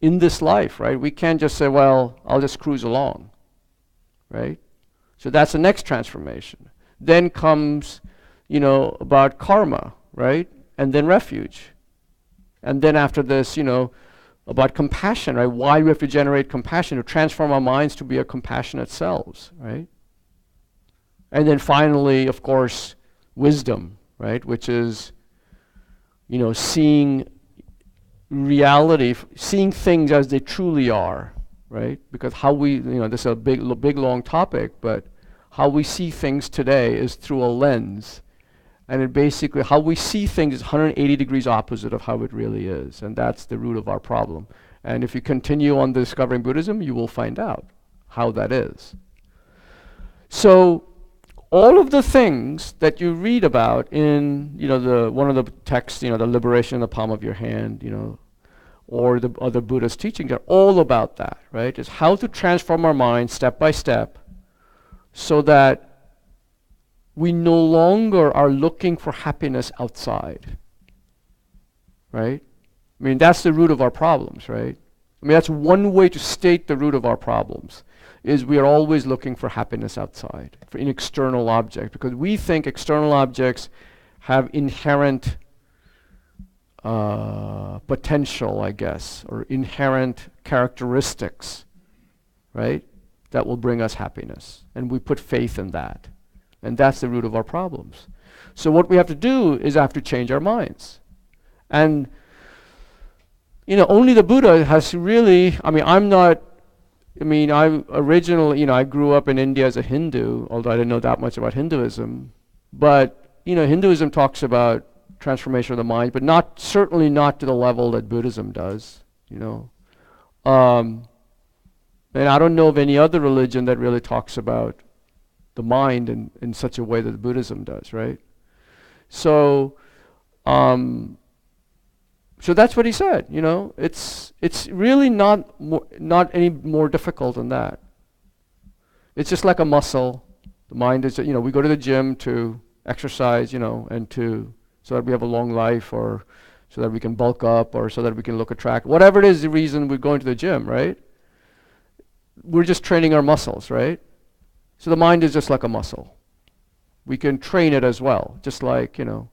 in this life, right? We can't just say, well, I'll just cruise along, right? So that's the next transformation. Then comes, about karma, right? And then refuge. And then after this, about compassion, right? Why we have to generate compassion, to transform our minds to be a compassionate selves, right? And then finally, of course, wisdom, right? Which is, seeing reality, seeing things as they truly are, right? Because how we, this is a big, long topic, but how we see things today is through a lens. And it basically, how we see things is 180 degrees opposite of how it really is. And that's the root of our problem. And if you continue on discovering Buddhism, you will find out how that is. So all of the things that you read about in, one of the texts, the liberation in the palm of your hand, or the other Buddhist teachings are all about that, right? It's how to transform our mind step by step so that we no longer are looking for happiness outside, right? I mean, that's the root of our problems, right? I mean, that's one way to state the root of our problems, is we are always looking for happiness outside, for an external object, because we think external objects have inherent potential, I guess, or inherent characteristics, right, that will bring us happiness. And we put faith in that. And that's the root of our problems. So what we have to do is have to change our minds. And, only the Buddha has really, I originally, I grew up in India as a Hindu, although I didn't know that much about Hinduism. But, Hinduism talks about transformation of the mind, but certainly not to the level that Buddhism does, And I don't know of any other religion that really talks about the mind in such a way that Buddhism does, right? So, so that's what he said. It's really not any more difficult than that. It's just like a muscle. The mind is, we go to the gym to exercise, and so that we have a long life, or so that we can bulk up, or so that we can look attractive. Whatever it is, the reason we're going to the gym, right? We're just training our muscles, right? So the mind is just like a muscle. We can train it as well, just like, and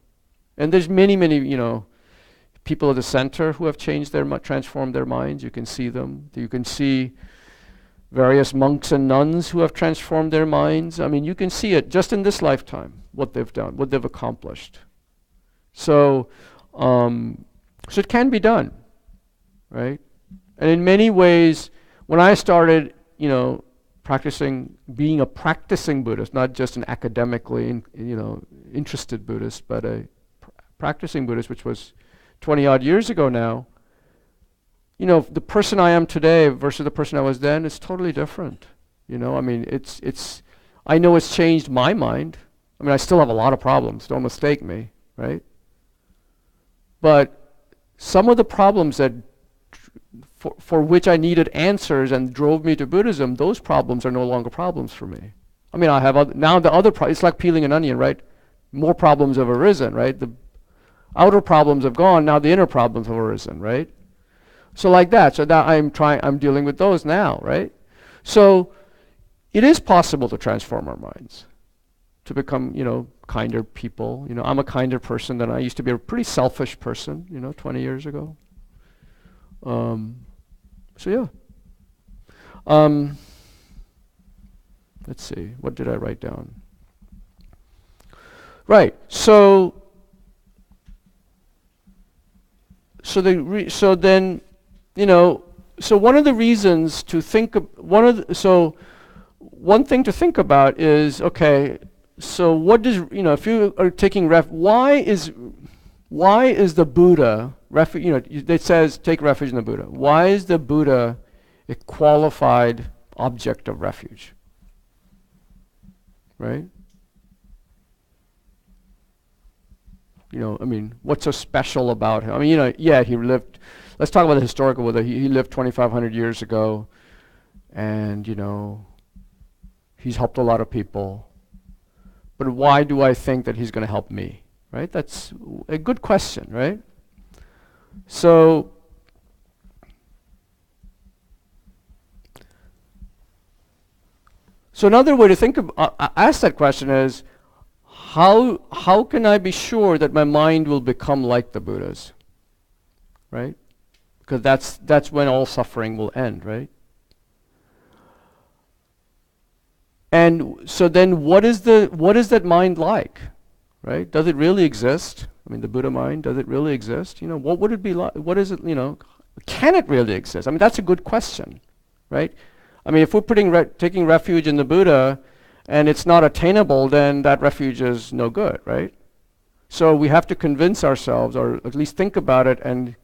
there's many, people at the center who have transformed their minds. You can see them. You can see various monks and nuns who have transformed their minds. You can see it just in this lifetime, what they've done, what they've accomplished. So, so it can be done, right? And in many ways, when I started, practicing, being a practicing Buddhist, not just an academically, interested Buddhist, but a practicing Buddhist, which was 20 odd years ago now, the person I am today versus the person I was then is totally different. I know it's changed my mind. I still have a lot of problems, don't mistake me, right? But some of the problems that for which I needed answers and drove me to Buddhism, those problems are no longer problems for me. I have now the other it's like peeling an onion, right? More problems have arisen, right? The outer problems have gone, now the inner problems have arisen, right? So like that. So now I'm dealing with those now, right? So it is possible to transform our minds, to become, kinder people. I'm a kinder person than I used to be. A pretty selfish person, 20 years ago. So yeah. Let's see, what did I write down? Right. So then, so one of the reasons to think one thing to think about is, okay, so what does, if you are taking why is the Buddha it says take refuge in the Buddha. Why is the Buddha a qualified object of refuge? Right? I mean, what's so special about him? I mean, yeah, he lived. Let's talk about the historical with it. He lived 2,500 years ago, and he's helped a lot of people. But why do I think that he's going to help me? Right? That's a good question, right? So another way to think of ask that question is, how can I be sure that my mind will become like the Buddha's? Right? Because that's when all suffering will end, right? And so then what is that mind like? Right? Does it really exist? I mean, the Buddha mind, does it really exist? What would it be like? What is it, can it really exist? I mean, that's a good question, right? I mean, if we're taking refuge in the Buddha and it's not attainable, then that refuge is no good, right? So we have to convince ourselves, or at least think about it and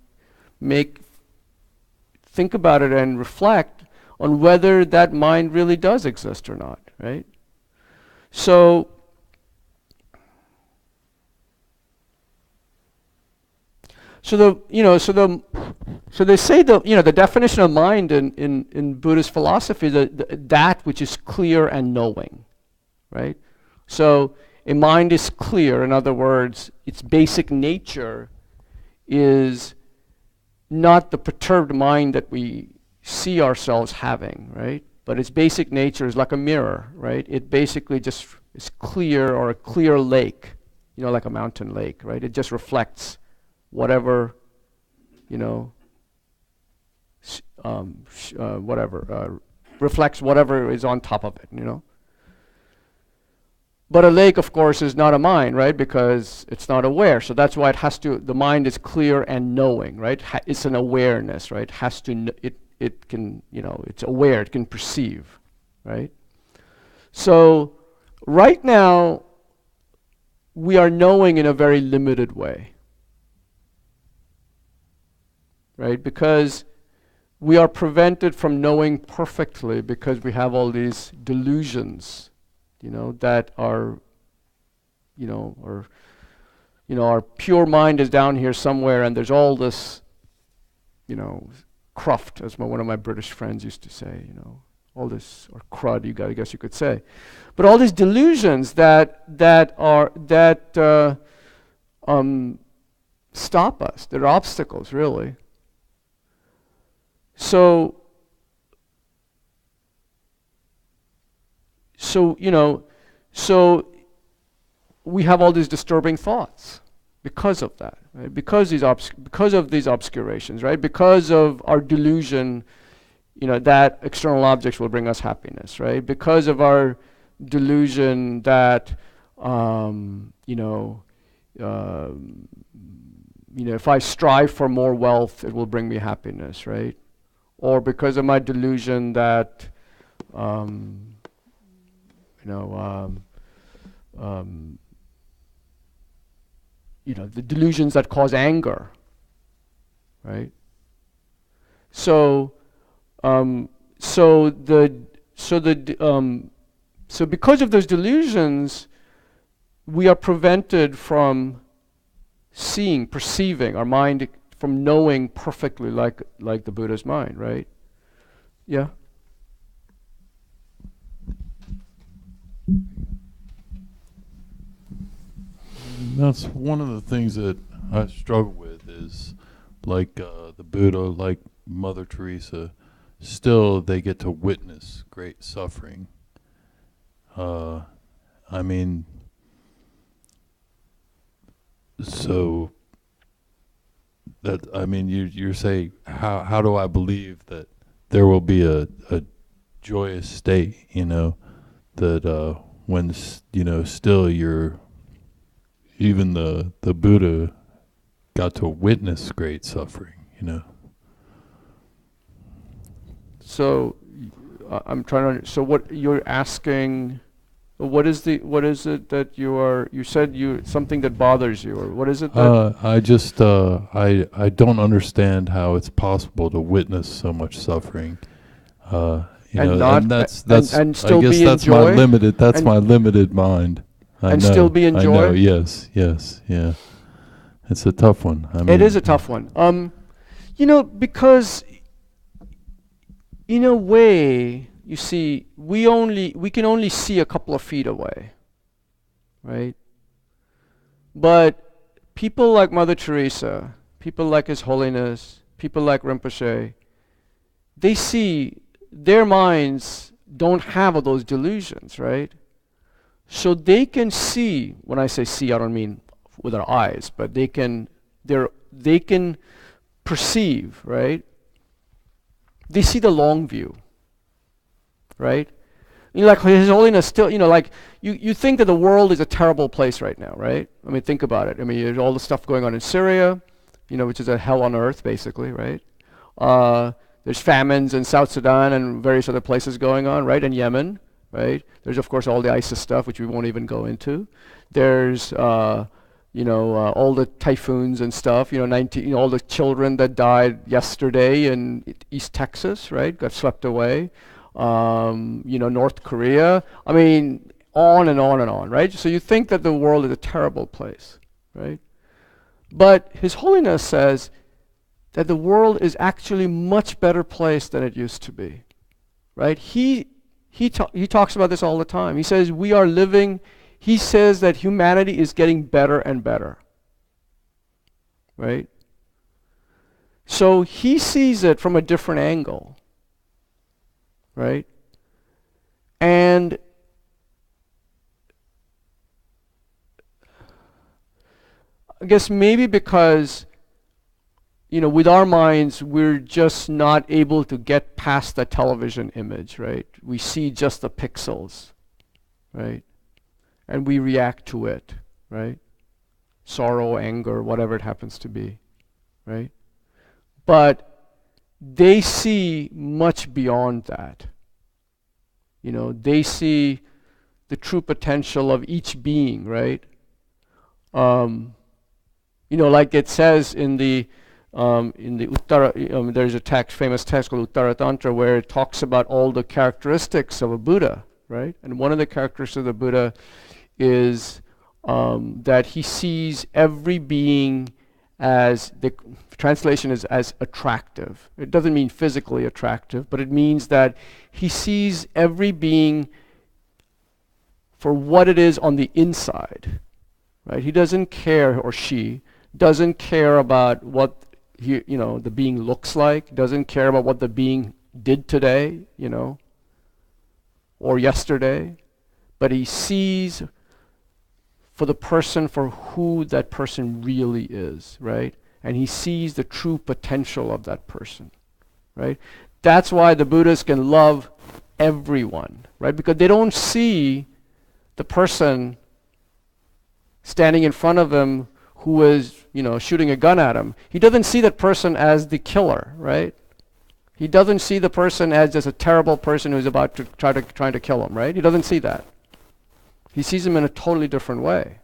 reflect on whether that mind really does exist or not, right? So they say the definition of mind in Buddhist philosophy is that which is clear and knowing, right? So a mind is clear. In other words, its basic nature is not the perturbed mind that we see ourselves having, right? But its basic nature is like a mirror, right? It basically just is clear, or a clear lake, like a mountain lake, right? It just reflects whatever, reflects whatever is on top of it, But a lake, of course, is not a mind, right? Because it's not aware. So that's why the mind is clear and knowing, right? It's an awareness, right? It can, it's aware, it can perceive, right? So right now, we are knowing in a very limited way. Right? Because we are prevented from knowing perfectly because we have all these delusions, that are, our pure mind is down here somewhere, and there's all this, cruft, as one of my British friends used to say, all this, or crud, I guess you could say, but all these delusions that stop us. They're obstacles, really. So we have all these disturbing thoughts because of that, right? Because of these obscurations, right? Because of our delusion, that external objects will bring us happiness, right? Because of our delusion that, if I strive for more wealth, it will bring me happiness, right? Or because of my delusion that, the delusions that cause anger, right? So because of those delusions, we are prevented from perceiving, our mind from knowing perfectly like the Buddha's mind, right? Yeah?
That's one of the things that I struggle with is like the Buddha, like Mother Teresa, still they get to witness great suffering. I mean, so that, I mean, you're saying, how do I believe that there will be a joyous state, that when, still even the Buddha got to witness great suffering,
So I'm trying to, so what you're asking, what is it that you said something that bothers you, or what is it that?
I just, I don't understand how it's possible to witness so much suffering. And that's
and still
I guess
be
that's
in
my
joy?
my limited mind. I
And
know,
still be in
I
joy?
know, yes, yeah. It's a tough one. I mean,
It is a tough one. Because in a way, you see, we can only see a couple of feet away, right? But people like Mother Teresa, people like His Holiness, people like Rinpoche, they see, their minds don't have those delusions, right? So they can see, when I say see, I don't mean with our eyes, but they can perceive, right? They see the long view, right? Like His Holiness still, like you think that the world is a terrible place right now, right? I mean, think about it. I mean, there's all the stuff going on in Syria, which is a hell on earth, basically, right? There's famines in South Sudan and various other places going on, right? In Yemen, right? There's of course all the ISIS stuff, which we won't even go into. There's all the typhoons and stuff. All the children that died yesterday in East Texas, right? Got swept away. North Korea. I mean, on and on and on, right? So you think that the world is a terrible place, right? But His Holiness says that the world is actually much better place than it used to be, right? He talks about this all the time. He says we are living. He says that humanity is getting better and better, right? So he sees it from a different angle, right? And I guess maybe because, with our minds, we're just not able to get past the television image, right? We see just the pixels, right? And we react to it, right? Sorrow, anger, whatever it happens to be, right? But they see much beyond that. They see the true potential of each being, right? Like it says in the Uttara, there's a famous text called Uttara Tantra where it talks about all the characteristics of a Buddha, right? And one of the characteristics of the Buddha is that he sees every being as, the translation is as attractive. It doesn't mean physically attractive, but it means that he sees every being for what it is on the inside, right? He doesn't care, or she doesn't care about what the being looks like, doesn't care about what the being did today, or yesterday, but he sees for the person for who that person really is, right? And he sees the true potential of that person, right? That's why the Buddhists can love everyone, right? Because they don't see the person standing in front of him who is, shooting a gun at him. He doesn't see that person as the killer, right? He doesn't see the person as just a terrible person who's about to trying to kill him, right? He doesn't see that. He sees him in a totally different way.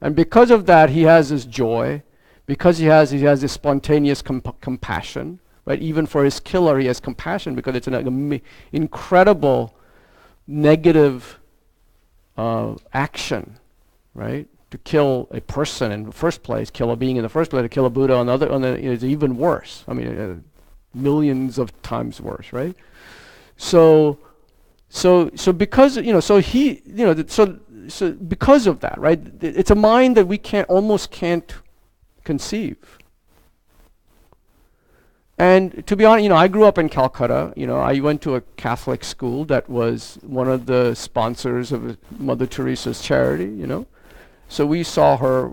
And because of that, he has this joy. Because he has this spontaneous compassion, right? Even for his killer, he has compassion because it's an incredible negative action, right? To kill a person in the first place, kill a being in the first place, to kill a Buddha is even worse. I mean, millions of times worse, right? So because so because of that, right? It's a mind that we almost can't conceive. And to be honest, I grew up in Calcutta. I went to a Catholic school that was one of the sponsors of Mother Teresa's charity. So we saw her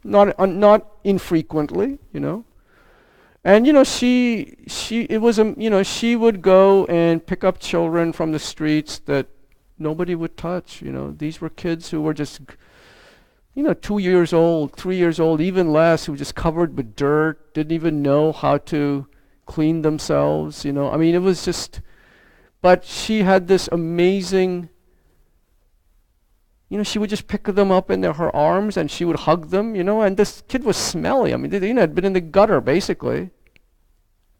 not infrequently. And she would go and pick up children from the streets that nobody would touch. These were kids who were just 2 years old, 3 years old, even less, who were just covered with dirt, didn't even know how to clean themselves. I mean, it was just, but she had this amazing, she would just pick them up in her arms and she would hug them, and this kid was smelly. I mean, they had been in the gutter, basically.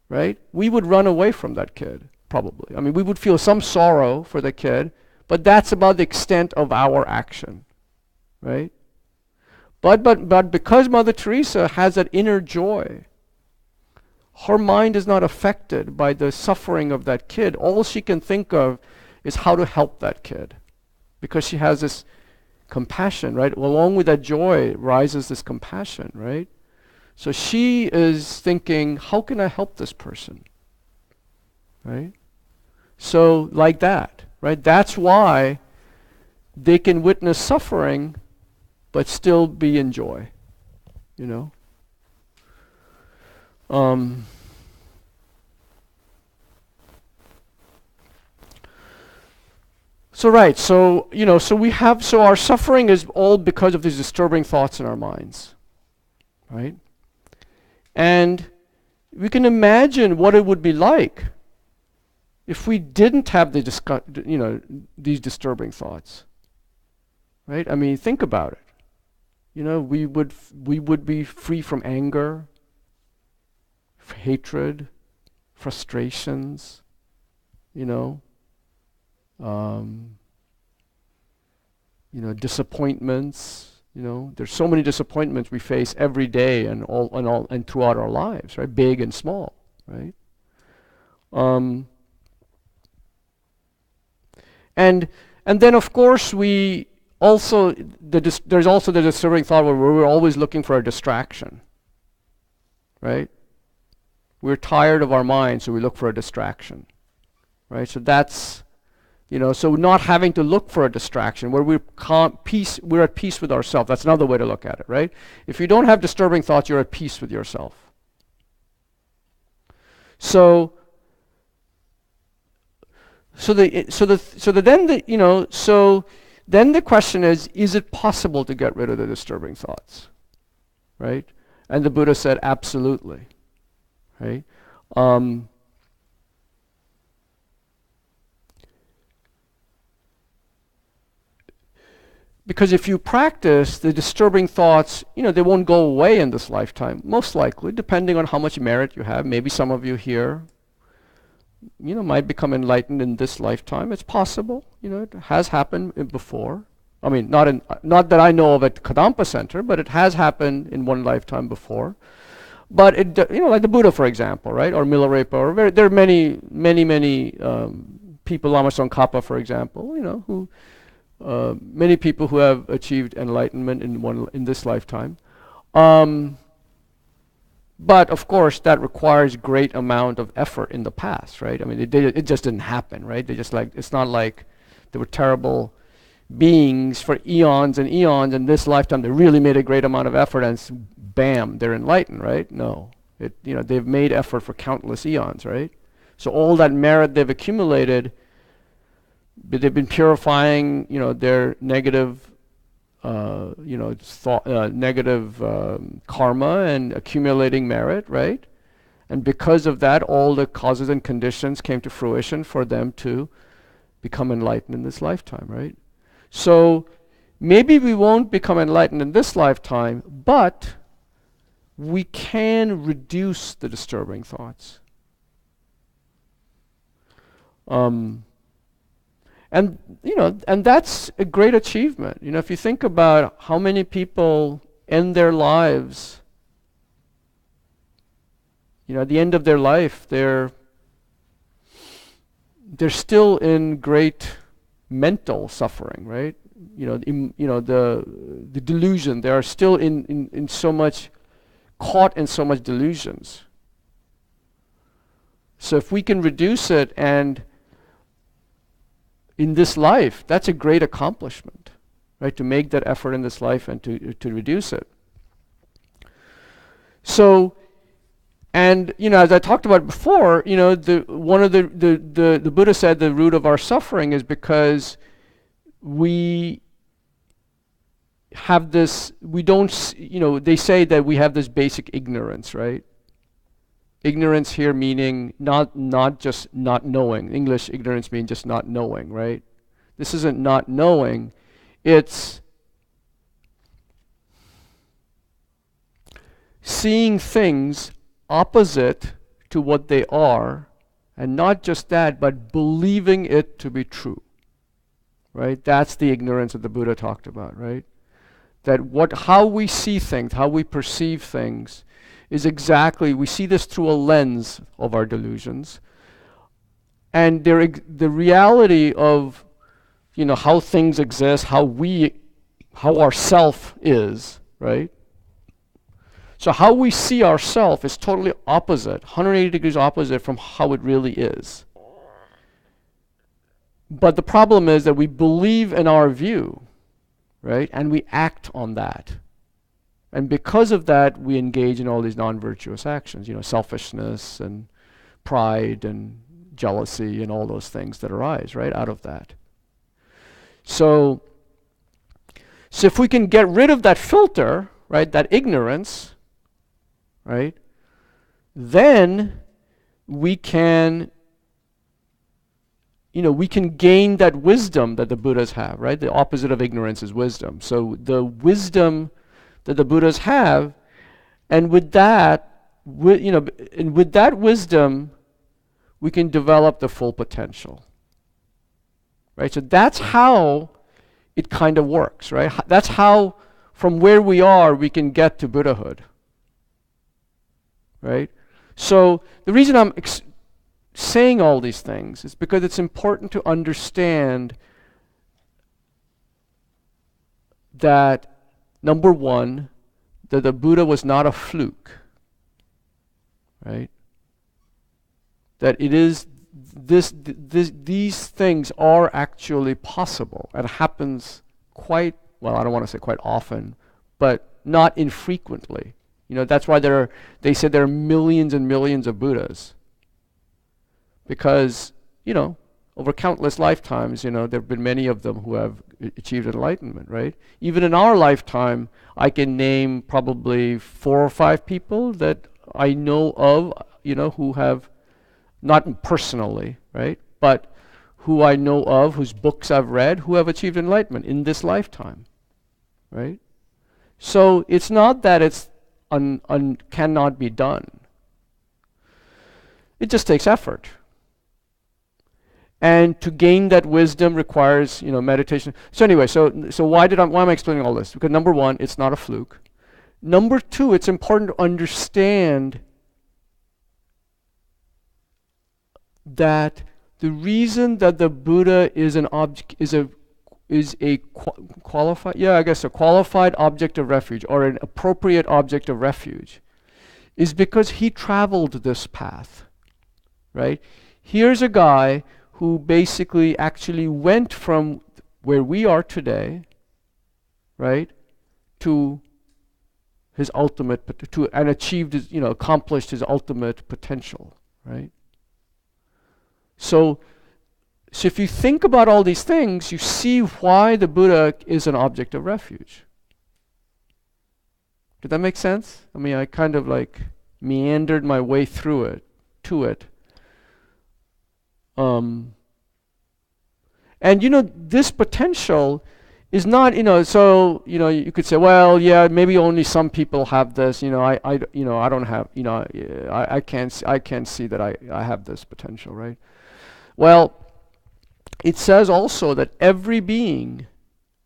Right? We would run away from that kid, probably. I mean, we would feel some sorrow for the kid, but that's about the extent of our action, right? But because Mother Teresa has that inner joy, her mind is not affected by the suffering of that kid. All she can think of is how to help that kid, because she has this compassion, right? Along with that joy rises this compassion, right? So she is thinking, how can I help this person? Right? So like that, right? That's why they can witness suffering but still be in joy, you know? So right, so you know, so our suffering is all because of these disturbing thoughts in our minds, right? And we can imagine what it would be like if we didn't have these disturbing thoughts, right? I mean, think about it. You know, we would be free from anger, hatred, frustrations, you know, disappointments. You know, there's so many disappointments we face every day and throughout our lives, right? Big and small, right? And then of course there's also the disturbing thought where we're always looking for a distraction, right? We're tired of our mind, so we look for a distraction, right? So that's, so not having to look for a distraction, where we're at peace with ourselves. That's another way to look at it, right? If you don't have disturbing thoughts, you're at peace with yourself. Then the question is it possible to get rid of the disturbing thoughts, right? And the Buddha said, absolutely, right? Because if you practice, the disturbing thoughts, they won't go away in this lifetime, most likely, depending on how much merit you have. Maybe some of you here, might become enlightened in this lifetime. It's possible, it has happened before. I mean, not that I know of at Kadampa Center, but it has happened in one lifetime before. But like the Buddha, for example, right, or Milarepa, or there are many people, Lama Tsongkhapa, for example, who many people who have achieved enlightenment in this lifetime. But of course, that requires great amount of effort in the past, right? I mean, it just didn't happen, right? It's not like they were terrible beings for eons and eons. In this lifetime, they really made a great amount of effort, and bam, they're enlightened, right? No, they've made effort for countless eons, right? So all that merit they've accumulated, they've been purifying, their negative, negative karma and accumulating merit, right? And because of that, all the causes and conditions came to fruition for them to become enlightened in this lifetime, right? So maybe we won't become enlightened in this lifetime, but we can reduce the disturbing thoughts. And that's a great achievement. If you think about how many people end their lives, at the end of their life, they're still in great mental suffering, right? The delusion. They are still in so much, caught in so much delusions. So if we can reduce it, and in this life, that's a great accomplishment, right? To make that effort in this life and to reduce it. So, and as I talked about before, the Buddha said the root of our suffering is because we have this. We don't. They say that we have this basic ignorance, right? Ignorance here meaning not just not knowing. English ignorance means just not knowing, right? This isn't not knowing. It's seeing things opposite to what they are, and not just that, but believing it to be true, right? That's the ignorance that the Buddha talked about, right? that how we see things, how we perceive things, is exactly, we see this through a lens of our delusions. And the reality of, how things exist, how our self is, right? So how we see ourself is totally opposite, 180 degrees opposite from how it really is. But the problem is that we believe in our view, right? And we act on that. And because of that, we engage in all these non-virtuous actions, selfishness and pride and jealousy and all those things that arise, right, out of that. So if we can get rid of that filter, right, that ignorance, right, then we can gain that wisdom that the Buddhas have, right? The opposite of ignorance is wisdom. So the wisdom that the Buddhas have, and with that, with that wisdom, we can develop the full potential, right? So that's how it kind of works, right? That's how, from where we are, we can get to Buddhahood, right? So the reason I'm saying all these things is because it's important to understand that, number one, that the Buddha was not a fluke, right? That it is these things are actually possible and happens quite, well, I don't want to say quite often, but not infrequently. That's why they said there are millions and millions of Buddhas. Because, over countless lifetimes, there have been many of them who have achieved enlightenment, right? Even in our lifetime, I can name probably 4 or 5 people that I know of, who have, not personally, right? But who I know of, whose books I've read, who have achieved enlightenment in this lifetime, right? So it's not that it's cannot be done. It just takes effort. And to gain that wisdom requires, meditation. So anyway, so why am I explaining all this? Because number one, it's not a fluke. Number two, it's important to understand that the reason that the Buddha is an object is a qualified object of refuge, or an appropriate object of refuge, is because he traveled this path, right? Here's a guy who basically actually went from where we are today, right, to his ultimate, and achieved his, accomplished his ultimate potential, right? So if you think about all these things, you see why the Buddha is an object of refuge. Did that make sense? I mean, I kind of like meandered my way through it, to it. And this potential is not, so, you could say, well, yeah, maybe only some people have this, I don't have, I can't see that I have this potential, right? Well, it says also that every being,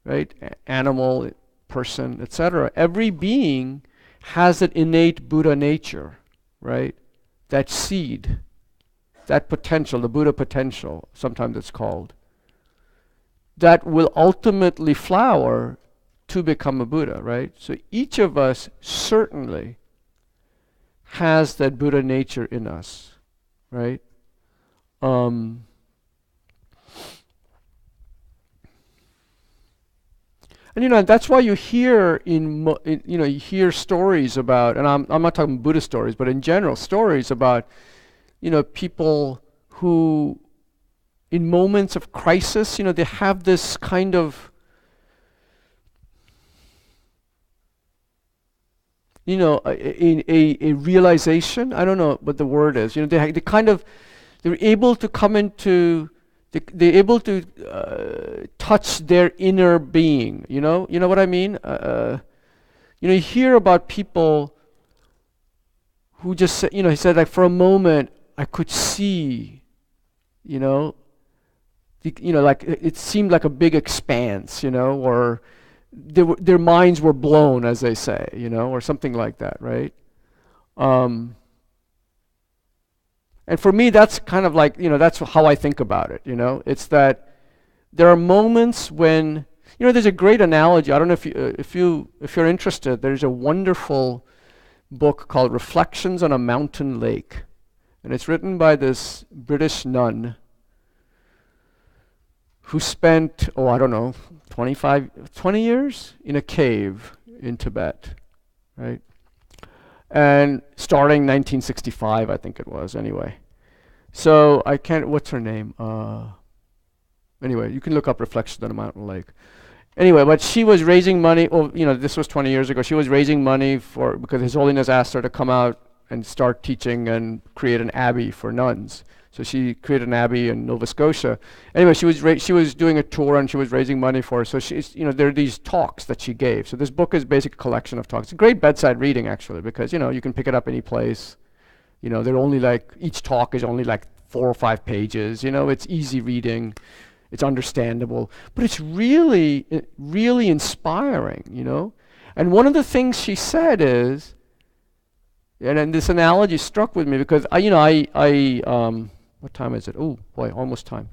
right, animal, person, etc., every being has that innate Buddha nature, right? That seed, that potential, the Buddha potential, sometimes it's called, that will ultimately flower to become a Buddha, right? So each of us certainly has that Buddha nature in us, right? And that's why you hear you hear stories about, and I'm not talking Buddhist stories, but in general stories about, people who, in moments of crisis, they have this kind of, a realization. I don't know what the word is. They're able to come into. They're able to touch their inner being. You know what I mean? You hear about people who just say, he said, like, for a moment I could see, like it seemed like a big expanse, or their minds were blown, as they say, or something like that, right? And for me, that's kind of like, that's how I think about it, It's that there are moments when, there's a great analogy. I don't know if you're interested. There's a wonderful book called Reflections on a Mountain Lake, and it's written by this British nun who spent, 20 years in a cave in Tibet, right? And starting 1965, I think it was, anyway. So what's her name? Anyway, you can look up Reflections on a Mountain Lake. Anyway, but she was raising money, this was 20 years ago. She was raising money because His Holiness asked her to come out and start teaching and create an abbey for nuns. So she created an abbey in Nova Scotia. Anyway, she was doing a tour and she was raising money for her. So there are these talks that she gave. So this book is basically a collection of talks. It's a great bedside reading, actually, because, you can pick it up any place. They're only each talk is only 4 or 5 pages. It's easy reading. It's understandable. But it's really, really inspiring, And one of the things she said is, and this analogy struck with me because what time is it? Oh boy, almost time.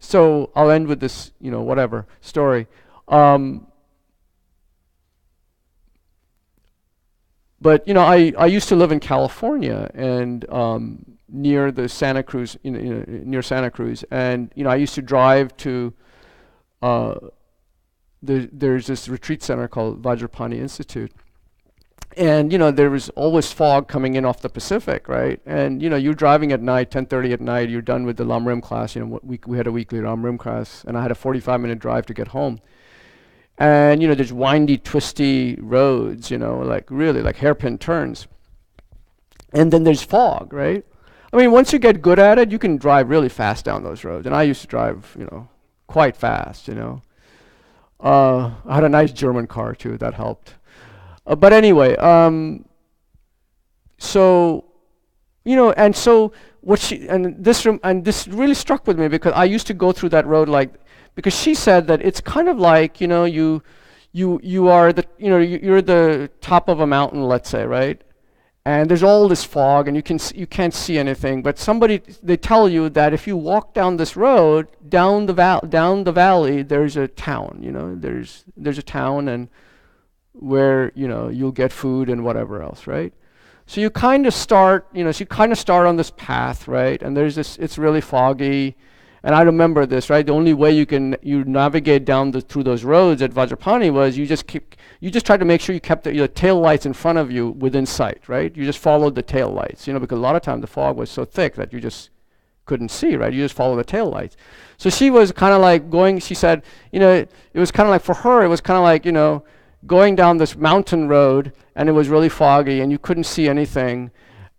So I'll end with this, whatever story. But I used to live in California and near the Santa Cruz, near Santa Cruz, and I used to drive to. There's this retreat center called Vajrapani Institute. And there was always fog coming in off the Pacific, right? And you're driving at night, 10:30 at night. You're done with the Lamrim class. We had a weekly Lamrim class, and I had a 45-minute drive to get home. And there's windy, twisty roads, really like hairpin turns. And then there's fog, right? I mean, once you get good at it, you can drive really fast down those roads. And I used to drive, quite fast. I had a nice German car too. That helped. But anyway, so this really struck with me because I used to go through that road because she said that it's kind of like you are you're the top of a mountain, let's say, right? And there's all this fog and you can't see anything, but they tell you that if you walk down this road down the valley, there's a town. There's a town and where you'll get food and whatever else, right? So you kind of start, on this path, right? And it's really foggy, and I remember this, right? The only way you navigate through those roads at Vajrapani was you just tried to make sure you kept your tail lights in front of you within sight, right? You just followed the tail lights, because a lot of times the fog was so thick that you just couldn't see, right? You just follow the tail lights. So she was kind of like going. She said, it was kind of like for her, it was kind of like going down this mountain road, and it was really foggy, and you couldn't see anything,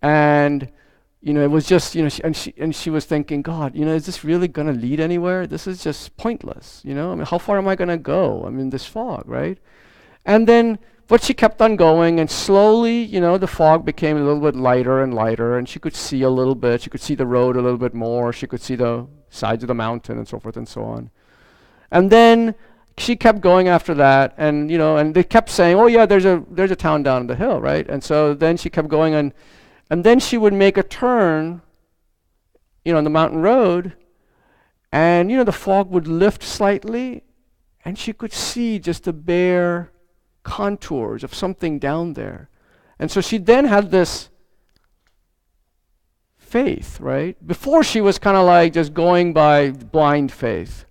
and it was just and she was thinking, God, is this really going to lead anywhere? This is just pointless, I mean, how far am I going to go? I'm in this fog, right? And then, but she kept on going, and slowly, the fog became a little bit lighter and lighter, and she could see a little bit. She could see the road a little bit more. She could see the sides of the mountain, and so forth and so on. And then she kept going after that, and and they kept saying, oh yeah, there's a town down the hill, right? And so then she kept going, and then she would make a turn, on the mountain road, and the fog would lift slightly, and she could see just the bare contours of something down there. And so she then had this faith, right? Before she was kind of like just going by blind faith.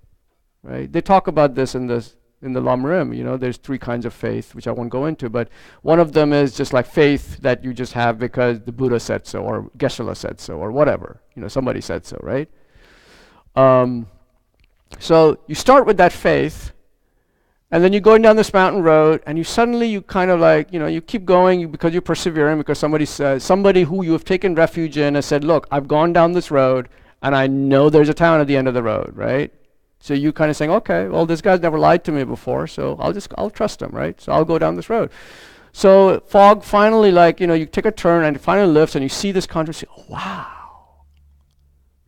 Right? They talk about this in the Lamrim. There's 3 kinds of faith, which I won't go into, but one of them is just like faith that you just have because the Buddha said so, or Geshe-la said so, or whatever. Somebody said so, right? So you start with that faith, and then you're going down this mountain road, and you kind of like, you keep going because you're persevering, because somebody who you have taken refuge in has said, look, I've gone down this road, and I know there's a town at the end of the road, right? So you kind of saying, okay, well, this guy's never lied to me before, so I'll trust him, right? So I'll go down this road. So fog finally, you take a turn and it finally lifts, and you see this contrast. Oh, wow.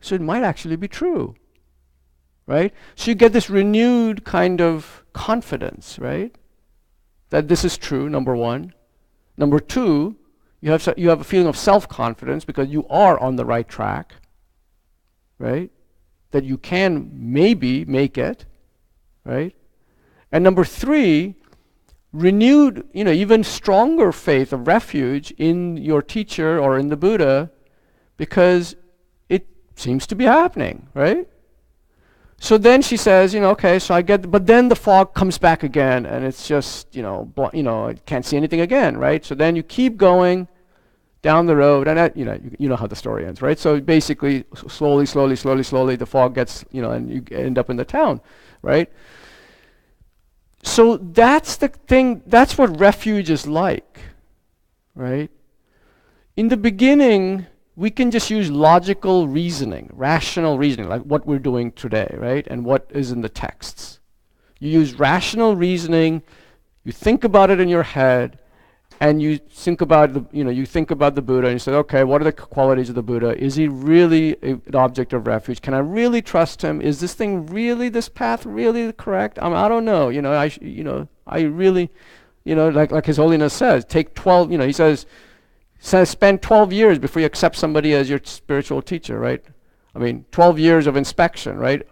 So it might actually be true, right? So you get this renewed kind of confidence, right? that this is true, number one. Number two, you have a feeling of self-confidence because you are on the right track, right? That you can maybe make it, right? And number three, renewed, even stronger faith of refuge in your teacher or in the Buddha, because it seems to be happening, right? So then she says, okay, so I get, but then the fog comes back again, and it's just, I can't see anything again, right? So then you keep going down the road, and you know how the story ends, right? So basically, slowly, the fog gets, and you end up in the town, right? So that's the thing, that's what refuge is like, right? In the beginning, we can just use logical reasoning, rational reasoning, like what we're doing today, right? And what is in the texts. You use rational reasoning, you think about it in your head, and you think about the Buddha, and you say, okay, what are the qualities of the Buddha? Is he really an object of refuge? Can I really trust him? Is this path really correct? I don't know. I really, like His Holiness says, take 12. He says spend 12 years before you accept somebody as your spiritual teacher, right? 12 years of inspection, right?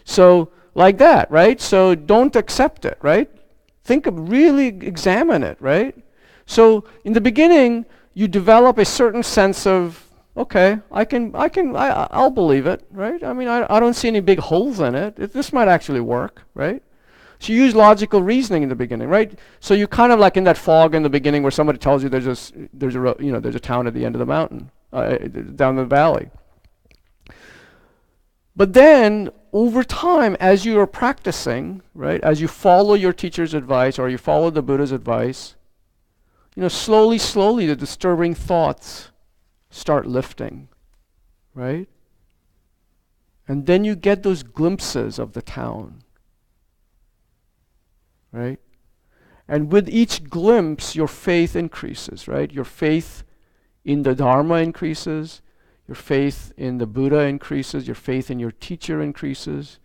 So like that, right? So don't accept it, right? Really examine it, right? So in the beginning, you develop a certain sense of, okay, I'll believe it, right? I don't see any big holes in it. This might actually work, right? So you use logical reasoning in the beginning, right? So you kind of like in that fog in the beginning where somebody tells you there's a town at the end of the mountain, down the valley. But then, over time, as you are practicing, right, as you follow your teacher's advice or you follow the Buddha's advice, slowly the disturbing thoughts start lifting, right? And then you get those glimpses of the town, right? And with each glimpse, your faith increases, right? Your faith in the Dharma increases. Your faith in the Buddha increases, your faith in your teacher increases,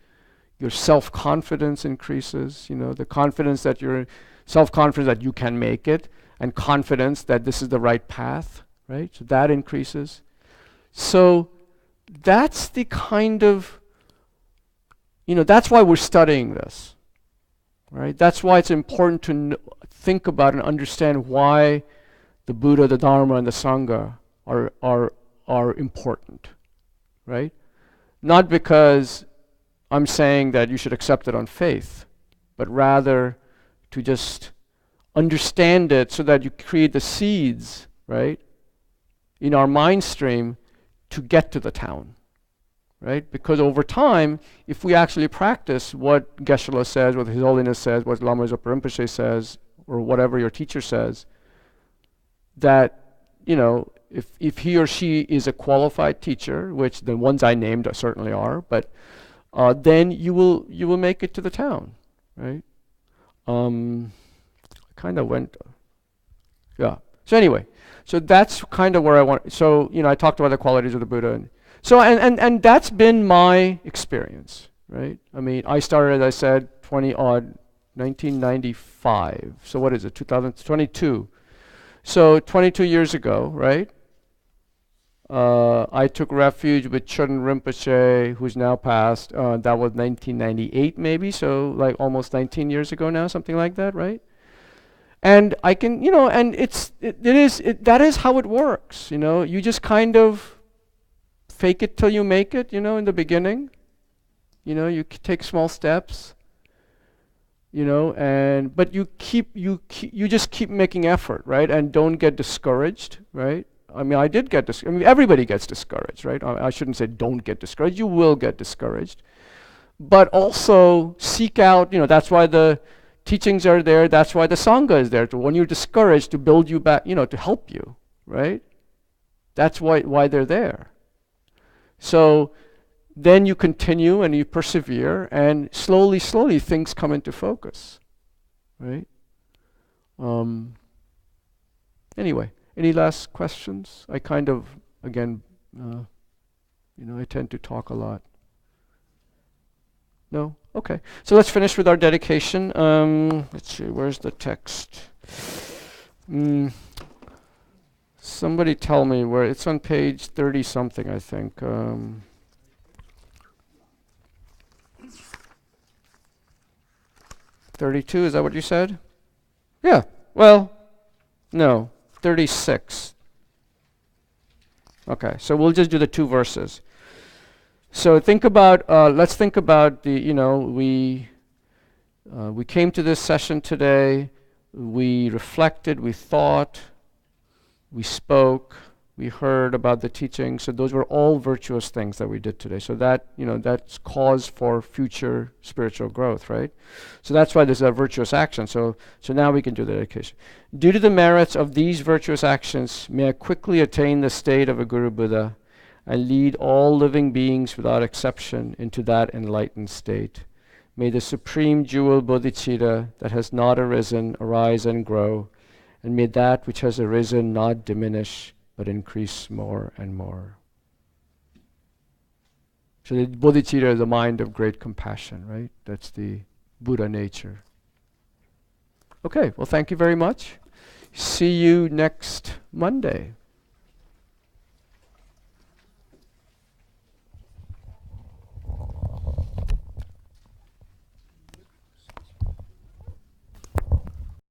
your self-confidence increases, the confidence that self-confidence that you can make it, and confidence that this is the right path, right? So that increases. So that's the kind of, that's why we're studying this, right? That's why it's important to think about and understand why the Buddha, the Dharma, and the Sangha are important, right? Not because I'm saying that you should accept it on faith, but rather to just understand it so that you create the seeds, right, in our mind stream to get to the town, right? Because over time, if we actually practice what Geshe-la says, what His Holiness says, what Lama Zopa Rinpoche says, or whatever your teacher says, that, if he or she is a qualified teacher, which the ones I named certainly are, but then you will make it to the town, right? I kind of went, yeah. So anyway, so that's kind of where I want. So I talked about the qualities of the Buddha, and that's been my experience, right? I started, as I said, 1995. So what is it? 2022. So 22 years ago, right? I took refuge with Chöden Rinpoche, who's now passed. That was 1998 maybe, so like almost 19 years ago now, something like that, right? And I can, and that is how it works, You just kind of fake it till you make it, in the beginning. You take small steps, but you just keep making effort, right? And don't get discouraged, right? I did get discouraged. Everybody gets discouraged, right? I shouldn't say don't get discouraged. You will get discouraged. But also seek out, that's why the teachings are there. That's why the Sangha is there. When you're discouraged, to build you back, to help you, right? That's why they're there. So then you continue and you persevere, and slowly things come into focus, right? Anyway. Any last questions? I kind of, again, I tend to talk a lot. No? Okay. So let's finish with our dedication. Let's see, where's the text? Somebody tell me where. It's on page 30 something, I think. 32, is that what you said? Yeah. Well, no, 36. Okay, so we'll just do the 2 verses. So think about, let's think about we came to this session today, we reflected, we thought, we spoke, we heard about the teaching. So those were all virtuous things that we did today. So that, that's cause for future spiritual growth, right? So that's why there's a virtuous action. So now we can do the dedication. Due to the merits of these virtuous actions, may I quickly attain the state of a Guru Buddha and lead all living beings without exception into that enlightened state. May the supreme jewel bodhicitta that has not arisen arise and grow, and may that which has arisen not diminish, but increase more and more. So the bodhicitta is the mind of great compassion, right? That's the Buddha nature. Okay, well, thank you very much. See you next Monday.